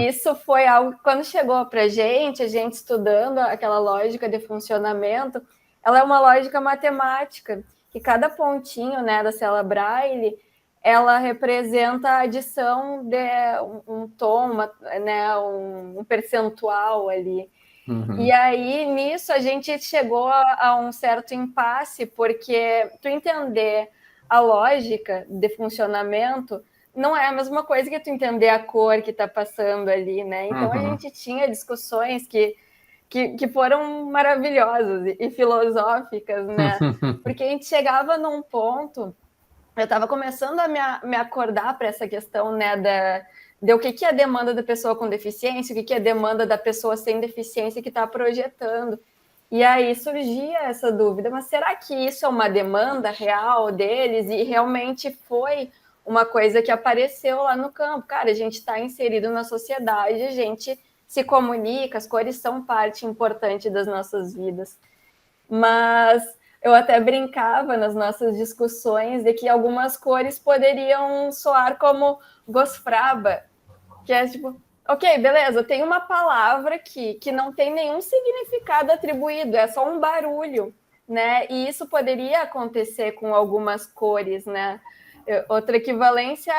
isso foi algo que, quando chegou para a gente estudando aquela lógica de funcionamento, ela é uma lógica matemática, que cada pontinho, né, da célula Braille, ela representa a adição de um tom, né, um percentual ali. E aí, nisso, a gente chegou a um certo impasse, porque tu entender a lógica de funcionamento não é a mesma coisa que tu entender a cor que está passando ali, né? Então, a gente tinha discussões que foram maravilhosas e filosóficas, né? Porque a gente chegava num ponto... Eu estava começando a me acordar para essa questão, né, de o que é a demanda da pessoa com deficiência, o que é a demanda da pessoa sem deficiência que está projetando. E aí surgia essa dúvida, mas será que isso é uma demanda real deles? E realmente foi uma coisa que apareceu lá no campo. Cara, a gente está inserido na sociedade, a gente se comunica, as cores são parte importante das nossas vidas. Mas eu até brincava nas nossas discussões de que algumas cores poderiam soar como gosfraba, que é tipo, ok, beleza, tem uma palavra aqui que não tem nenhum significado atribuído, é só um barulho, né? E isso poderia acontecer com algumas cores, né? Outra equivalência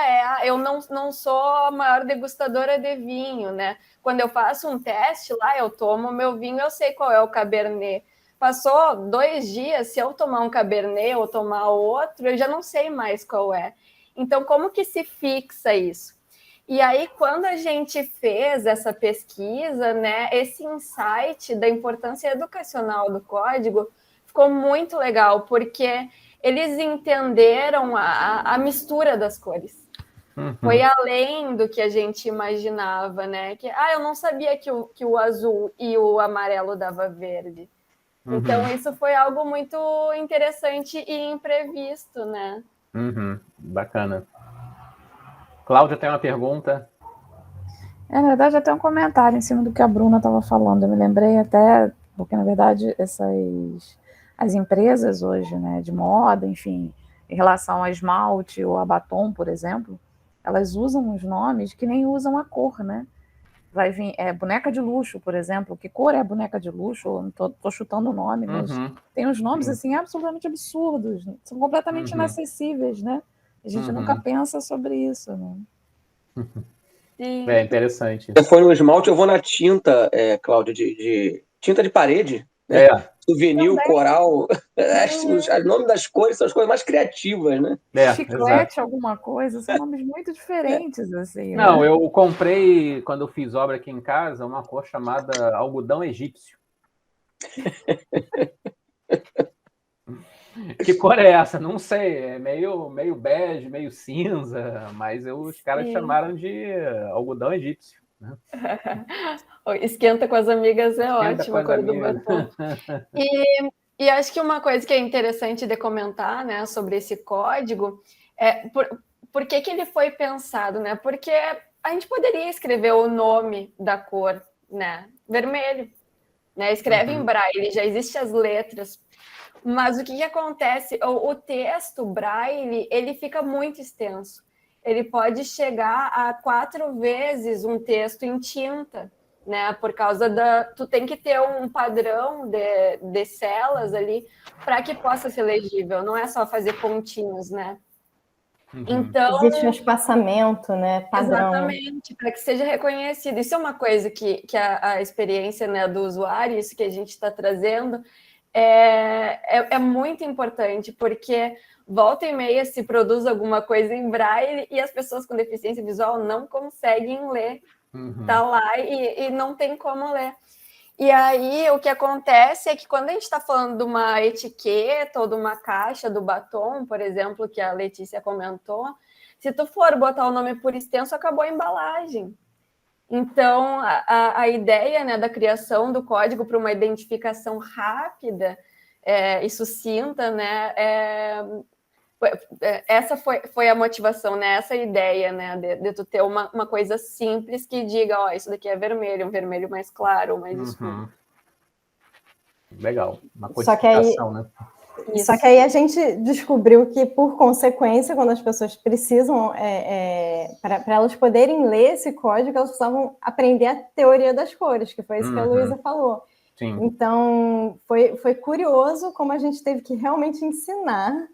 eu não sou a maior degustadora de vinho, né? Quando eu faço um teste lá, eu tomo meu vinho, eu sei qual é o Cabernet. Passou 2 dias, se eu tomar um Cabernet ou tomar outro, eu já não sei mais qual é. Então, como que se fixa isso? E aí, quando a gente fez essa pesquisa, né, esse insight da importância educacional do código ficou muito legal, porque eles entenderam a mistura das cores. Foi além do que a gente imaginava, né? Que, eu não sabia que o azul e o amarelo dava verde. Então, isso foi algo muito interessante e imprevisto, né? Bacana. Cláudia tem uma pergunta? Na verdade, até um comentário em cima do que a Bruna estava falando. Eu me lembrei até, porque, na verdade, as empresas hoje, né, de moda, enfim, em relação a esmalte ou a batom, por exemplo, elas usam os nomes que nem usam a cor, né? Vai vir boneca de luxo, por exemplo. Que cor é a boneca de luxo? Eu não tô chutando o nome, mas tem uns nomes assim absolutamente absurdos, são completamente inacessíveis, né? A gente nunca pensa sobre isso, né? Sim. É interessante. Se for no esmalte, eu vou na tinta, Cláudia, de tinta de parede, né? Souvenir, coral, os nomes das cores são as coisas mais criativas, né? Chiclete, alguma coisa, são nomes muito diferentes, assim. Não, né? eu comprei, quando eu fiz obra aqui em casa, uma cor chamada algodão egípcio. Que cor é essa? Não sei, é meio bege, meio cinza, mas os caras chamaram de algodão egípcio. Né? Esquenta com as amigas é ótima, a cor do batom. E acho que uma coisa que é interessante de comentar, né, sobre esse código é por que ele foi pensado, né? Porque a gente poderia escrever o nome da cor, né, vermelho, né? Escreve em braille, já existem as letras. Mas o que acontece? O texto braille, ele fica muito extenso. Ele pode chegar a 4 vezes um texto em tinta. né? Por causa tu tem que ter um padrão de celas ali para que possa ser legível, não é só fazer pontinhos, né? Então, existe um espaçamento, né, padrão. exatamente, para que seja reconhecido. Isso é uma coisa que a experiência, né, do usuário, isso que a gente está trazendo, é muito importante, porque volta e meia se produz alguma coisa em braille e as pessoas com deficiência visual não conseguem ler. Tá lá e não tem como ler. E aí, o que acontece é que quando a gente está falando de uma etiqueta ou de uma caixa do batom, por exemplo, que a Letícia comentou, se tu for botar o nome por extenso, acabou a embalagem. Então, a ideia, né, da criação do código para uma identificação rápida e sucinta, né, essa foi a motivação, né? Essa ideia, né? De tu ter uma coisa simples que diga, ó, isso daqui é vermelho, um vermelho mais claro, mais escuro. Legal, uma codificação, né? Isso. Só que aí a gente descobriu que, por consequência, quando as pessoas precisam, para elas poderem ler esse código, elas precisavam aprender a teoria das cores, que foi isso que a Luísa falou. Sim. Então, foi curioso como a gente teve que realmente ensinar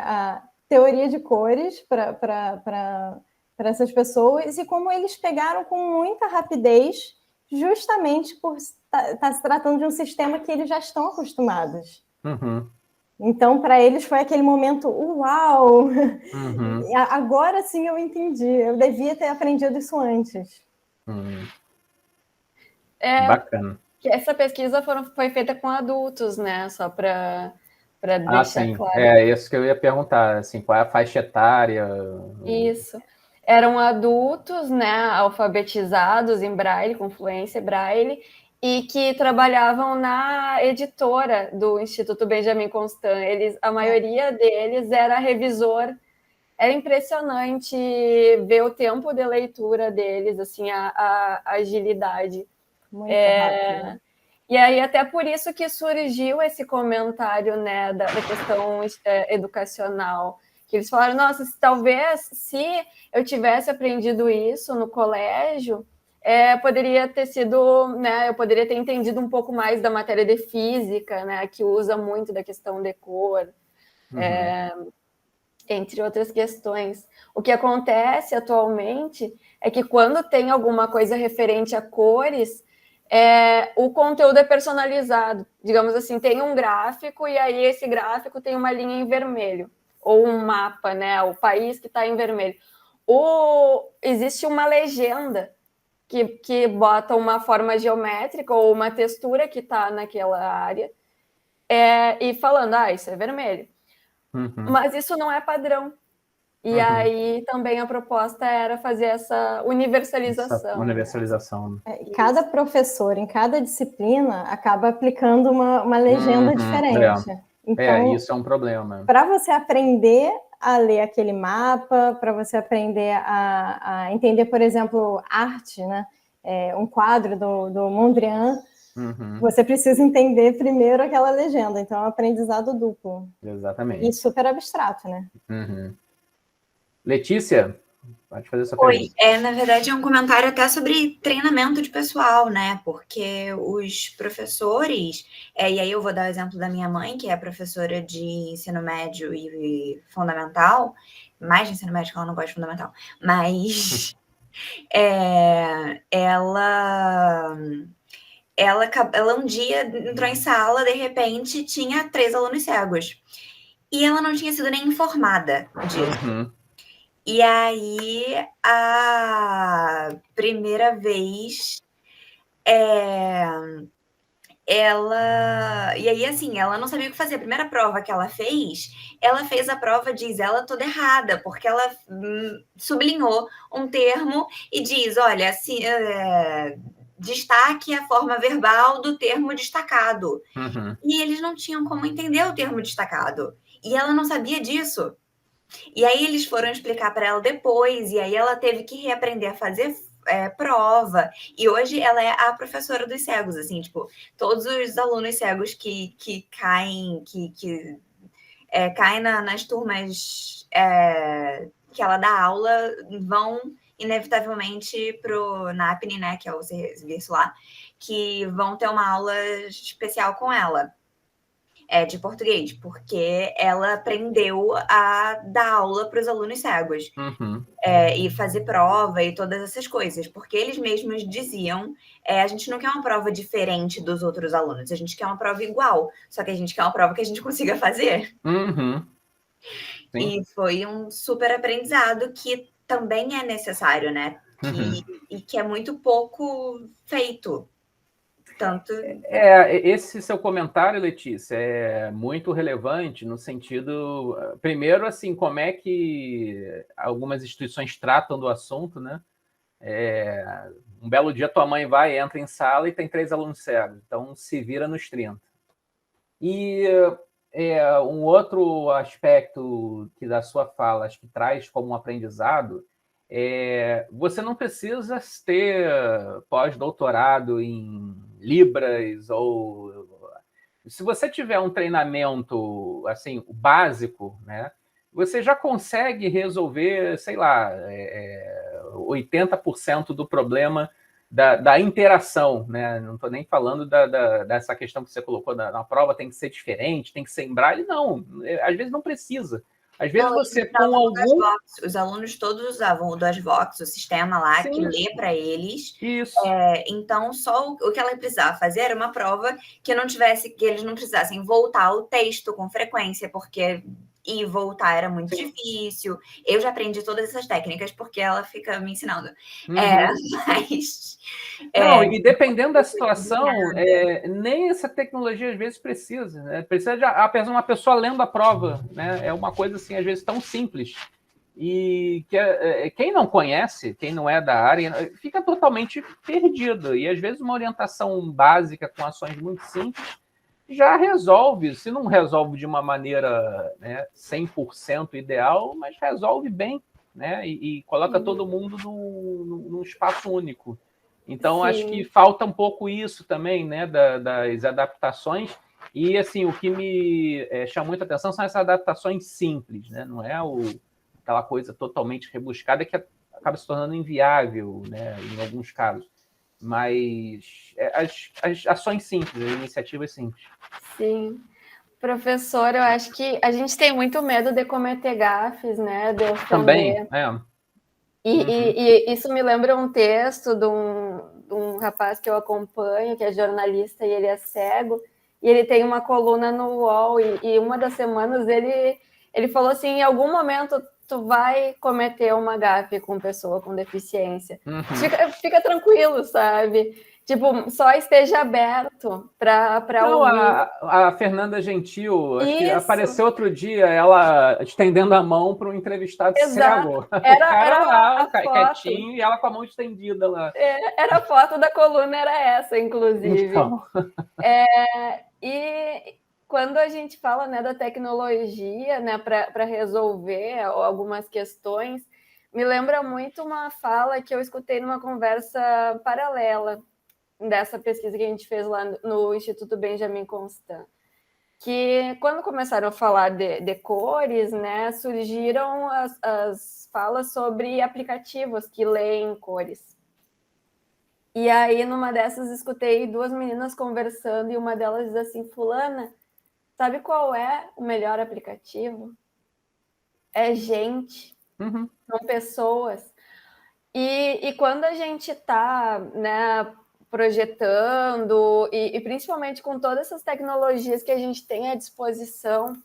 a teoria de cores para essas pessoas e como eles pegaram com muita rapidez, justamente por estar se tratando de um sistema que eles já estão acostumados. Então, para eles foi aquele momento, uau! Agora sim eu entendi, eu devia ter aprendido isso antes. Bacana. Essa pesquisa foi feita com adultos, né? Só para deixar claro. É isso que eu ia perguntar, assim, qual é a faixa etária? Isso. Eram adultos, né, alfabetizados em Braille, com fluência Braille, e que trabalhavam na editora do Instituto Benjamin Constant. A maioria deles era revisor. Era impressionante ver o tempo de leitura deles, assim, a agilidade. Muito rápido. E aí, até por isso que surgiu esse comentário, né, da questão educacional, que eles falaram, nossa, talvez se eu tivesse aprendido isso no colégio, poderia ter sido, né, eu poderia ter entendido um pouco mais da matéria de física, né, que usa muito da questão de cor, entre outras questões. O que acontece atualmente é que quando tem alguma coisa referente a cores, o conteúdo é personalizado. Digamos assim, tem um gráfico e aí esse gráfico tem uma linha em vermelho, ou um mapa, né? O país que está em vermelho. Existe uma legenda que bota uma forma geométrica ou uma textura que está naquela área e falando, isso é vermelho. Mas isso não é padrão. E aí também a proposta era fazer essa universalização. Cada professor, em cada disciplina, acaba aplicando uma legenda diferente. Então, isso é um problema. Para você aprender a ler aquele mapa, para você aprender a entender, por exemplo, arte, né? Um quadro do Mondrian, você precisa entender primeiro aquela legenda. Então, é um aprendizado duplo. Exatamente. E super abstrato, né? Letícia, pode fazer essa pergunta. Na verdade, é um comentário até sobre treinamento de pessoal, né? Porque os professores, e aí eu vou dar o exemplo da minha mãe, que é professora de ensino médio e fundamental, mais de ensino médio, que ela não gosta de fundamental, mas ela um dia entrou em sala, de repente tinha 3 alunos cegos. E ela não tinha sido nem informada disso. E aí, a primeira vez, ela não sabia o que fazer. A primeira prova que ela fez a prova, diz ela, toda errada, porque ela sublinhou um termo e diz, olha, assim, destaque a forma verbal do termo destacado. E eles não tinham como entender o termo destacado. E ela não sabia disso. E aí eles foram explicar para ela depois, e aí ela teve que reaprender a fazer prova. E hoje ela é a professora dos cegos, assim, tipo, todos os alunos cegos que caem, caem nas turmas que ela dá aula, vão inevitavelmente pro NAPNE, né, que é o serviço lá, que vão ter uma aula especial com ela, de português, porque ela aprendeu a dar aula para os alunos cegos. E fazer prova e todas essas coisas, porque eles mesmos diziam, a gente não quer uma prova diferente dos outros alunos, a gente quer uma prova igual, só que a gente quer uma prova que a gente consiga fazer. E foi um super aprendizado que também é necessário, né? E que é muito pouco feito. Tanto... Esse seu comentário, Letícia, é muito relevante no sentido... Primeiro, assim, como é que algumas instituições tratam do assunto, né? Um belo dia tua mãe entra em sala e tem 3 alunos cegos, então se vira nos 30. E um outro aspecto que da sua fala acho que traz como um aprendizado você não precisa ter pós-doutorado em Libras ou... Se você tiver um treinamento assim, básico, né, você já consegue resolver, sei lá, 80% do problema da interação, né? Não estou nem falando dessa questão que você colocou na prova, tem que ser diferente, tem que ser em braille. Não, às vezes não precisa. Às vezes você com algum... Os alunos todos usavam o DOSVox, o sistema lá que lê para eles. Isso. Então, só o que ela precisava fazer era uma prova que eles não precisassem voltar o texto com frequência, porque ir e voltar era muito difícil. Eu já aprendi todas essas técnicas porque ela fica me ensinando. Mas... Não, e dependendo da situação, nem essa tecnologia às vezes precisa, né? Precisa de uma pessoa lendo a prova, né? É uma coisa assim, às vezes, tão simples. E que quem não conhece, quem não é da área, fica totalmente perdido. E às vezes uma orientação básica com ações muito simples já resolve, se não resolve de uma maneira 100% ideal, mas resolve bem, né? E coloca todo mundo num espaço único. Então, acho que falta um pouco isso também, né? Das adaptações. E, assim, o que me chama muita atenção são essas adaptações simples, né? Não é aquela coisa totalmente rebuscada que acaba se tornando inviável, né? Em alguns casos. Mas as ações simples, as iniciativas simples. Sim. Professor, eu acho que a gente tem muito medo de cometer gafes, né? De ofender. Também, E isso me lembra um texto de um rapaz que eu acompanho, que é jornalista e ele é cego, e ele tem uma coluna no UOL, e uma das semanas ele falou assim, em algum momento tu vai cometer uma gafe com pessoa com deficiência. Fica tranquilo, sabe? Tipo, só esteja aberto para ouvir. A Fernanda Gentil, acho que apareceu outro dia, ela estendendo a mão para um entrevistado cego. Era lá, quietinho, e ela com a mão estendida lá. Era a foto da coluna, era essa, inclusive. Então. E quando a gente fala, né, da tecnologia, né, para resolver algumas questões, me lembra muito uma fala que eu escutei numa conversa paralela dessa pesquisa que a gente fez lá no Instituto Benjamin Constant, que quando começaram a falar de cores, né, surgiram as falas sobre aplicativos que leem cores. E aí, numa dessas, escutei 2 meninas conversando e uma delas diz assim, fulana, sabe qual é o melhor aplicativo? É gente, são pessoas. E quando a gente está, né, projetando, e principalmente com todas essas tecnologias que a gente tem à disposição,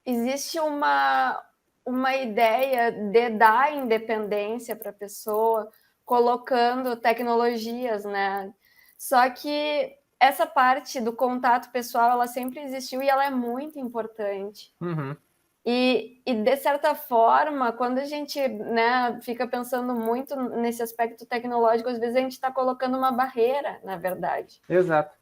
existe uma ideia de dar independência para a pessoa, colocando tecnologias, né? Só que essa parte do contato pessoal, ela sempre existiu e ela é muito importante. E, de certa forma, quando a gente, né, fica pensando muito nesse aspecto tecnológico, às vezes a gente está colocando uma barreira, na verdade. Exato.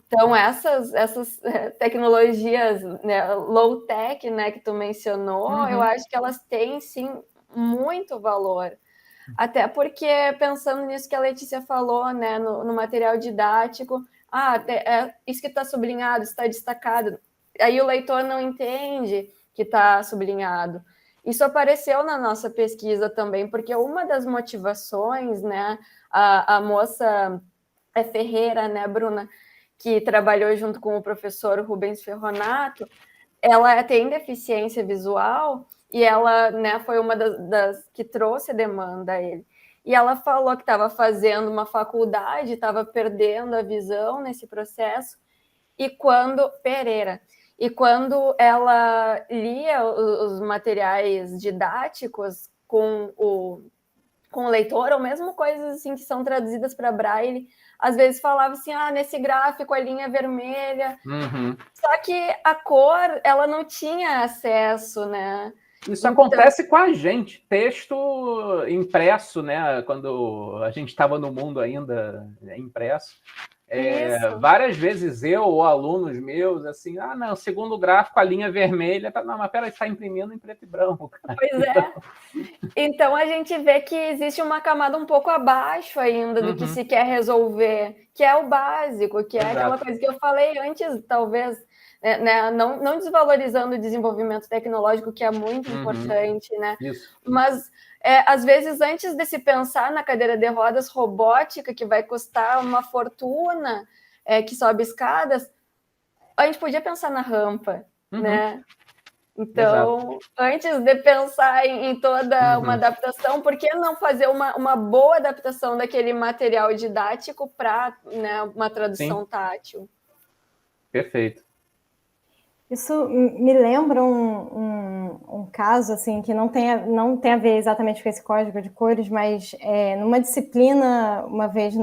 Então, essas tecnologias, né, low-tech, né, que tu mencionou, eu acho que elas têm, sim, muito valor. Até porque, pensando nisso que a Letícia falou, né, no material didático, isso que está sublinhado, está destacado, aí o leitor não entende que está sublinhado. Isso apareceu na nossa pesquisa também, porque uma das motivações, né, a moça Ferreira, né, Bruna, que trabalhou junto com o professor Rubens Ferronato, ela tem deficiência visual e ela, né, foi uma das que trouxe a demanda a ele. E ela falou que estava fazendo uma faculdade, estava perdendo a visão nesse processo, e quando ela lia os materiais didáticos com o leitor, ou mesmo coisas assim que são traduzidas para braille, às vezes falava assim, nesse gráfico a linha é vermelha, só que a cor, ela não tinha acesso, né? Isso acontece com a gente, texto impresso, né? Quando a gente estava no mundo ainda impresso. Várias vezes eu ou alunos meus, assim, não, segundo o gráfico, a linha vermelha, não, mas peraí, está imprimindo em preto e branco. Cara. Pois é. Então a gente vê que existe uma camada um pouco abaixo ainda do que se quer resolver, que é o básico, que é aquela coisa que eu falei antes, talvez, né, não desvalorizando o desenvolvimento tecnológico, que é muito importante, né? Isso. Mas às vezes, antes de se pensar na cadeira de rodas robótica, que vai custar uma fortuna, que sobe escadas, a gente podia pensar na rampa, né? Então, antes de pensar em toda uma adaptação, por que não fazer uma boa adaptação daquele material didático para, né, uma tradução tátil? Perfeito. Isso me lembra um caso assim, que não tem a ver exatamente com esse código de cores, mas numa disciplina, uma vez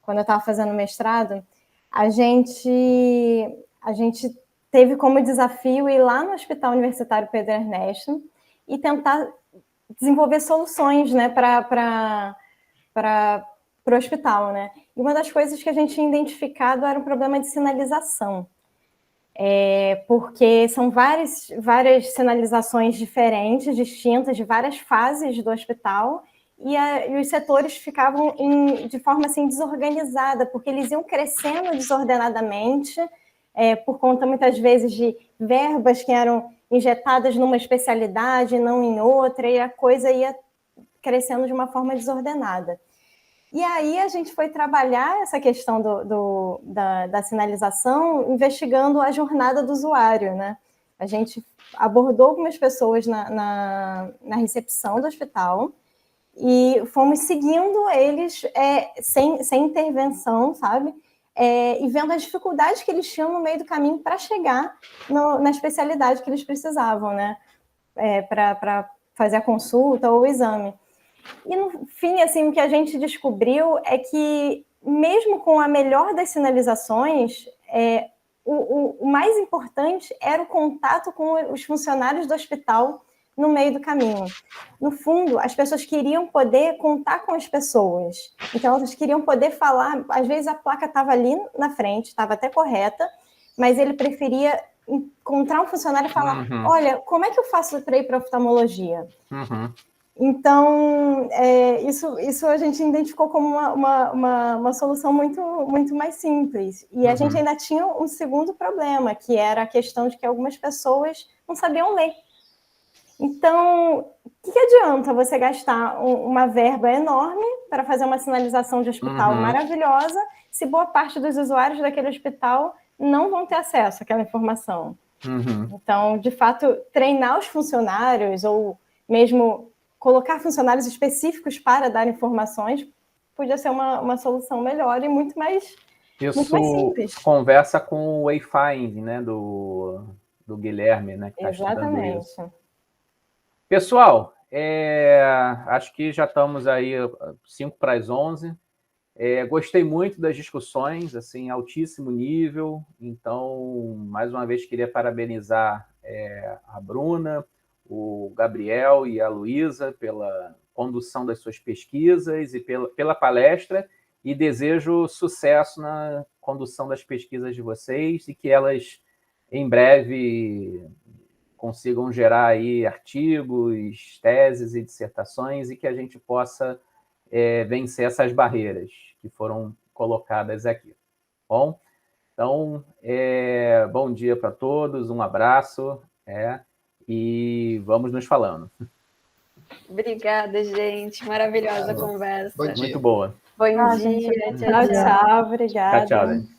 quando eu estava fazendo mestrado, a gente teve como desafio ir lá no Hospital Universitário Pedro Ernesto e tentar desenvolver soluções, né, para o hospital, né? E uma das coisas que a gente tinha identificado era um problema de sinalização. Porque são várias sinalizações diferentes, distintas, de várias fases do hospital, e os setores ficavam de forma assim desorganizada, porque eles iam crescendo desordenadamente, por conta muitas vezes de verbas que eram injetadas numa especialidade, não em outra, e a coisa ia crescendo de uma forma desordenada. E aí a gente foi trabalhar essa questão da sinalização, investigando a jornada do usuário, né? A gente abordou algumas pessoas na recepção do hospital e fomos seguindo eles sem intervenção, sabe? E vendo as dificuldades que eles tinham no meio do caminho para chegar na especialidade que eles precisavam, né? Para fazer a consulta ou o exame. E, no fim, assim, o que a gente descobriu é que, mesmo com a melhor das sinalizações, o mais importante era o contato com os funcionários do hospital no meio do caminho. No fundo, as pessoas queriam poder contar com as pessoas. Então, elas queriam poder falar. Às vezes, a placa estava ali na frente, estava até correta, mas ele preferia encontrar um funcionário e falar, olha, como é que eu faço para ir para a oftalmologia? Então, isso a gente identificou como uma solução muito, muito mais simples. E a gente ainda tinha um segundo problema, que era a questão de que algumas pessoas não sabiam ler. Então, o que adianta você gastar uma verba enorme para fazer uma sinalização de hospital maravilhosa, se boa parte dos usuários daquele hospital não vão ter acesso àquela informação? Então, de fato, treinar os funcionários ou mesmo colocar funcionários específicos para dar informações podia ser uma solução melhor e muito mais simples. Isso conversa com o Wayfinding, né, do Guilherme, né, que está estudando isso. Pessoal, acho que já estamos aí 5 para as 11. Gostei muito das discussões, assim, altíssimo nível. Então, mais uma vez, queria parabenizar a Bruna, o Gabriel e a Luísa pela condução das suas pesquisas e pela palestra, e desejo sucesso na condução das pesquisas de vocês e que elas, em breve, consigam gerar aí artigos, teses e dissertações e que a gente possa vencer essas barreiras que foram colocadas aqui. Bom? Então, bom dia para todos, um abraço, e vamos nos falando. Obrigada, gente. Maravilhosa conversa. Bom dia. Muito boa. Bom Ah, dia. gente, Tchau, tchau. Tchau, obrigada. Tchau, gente.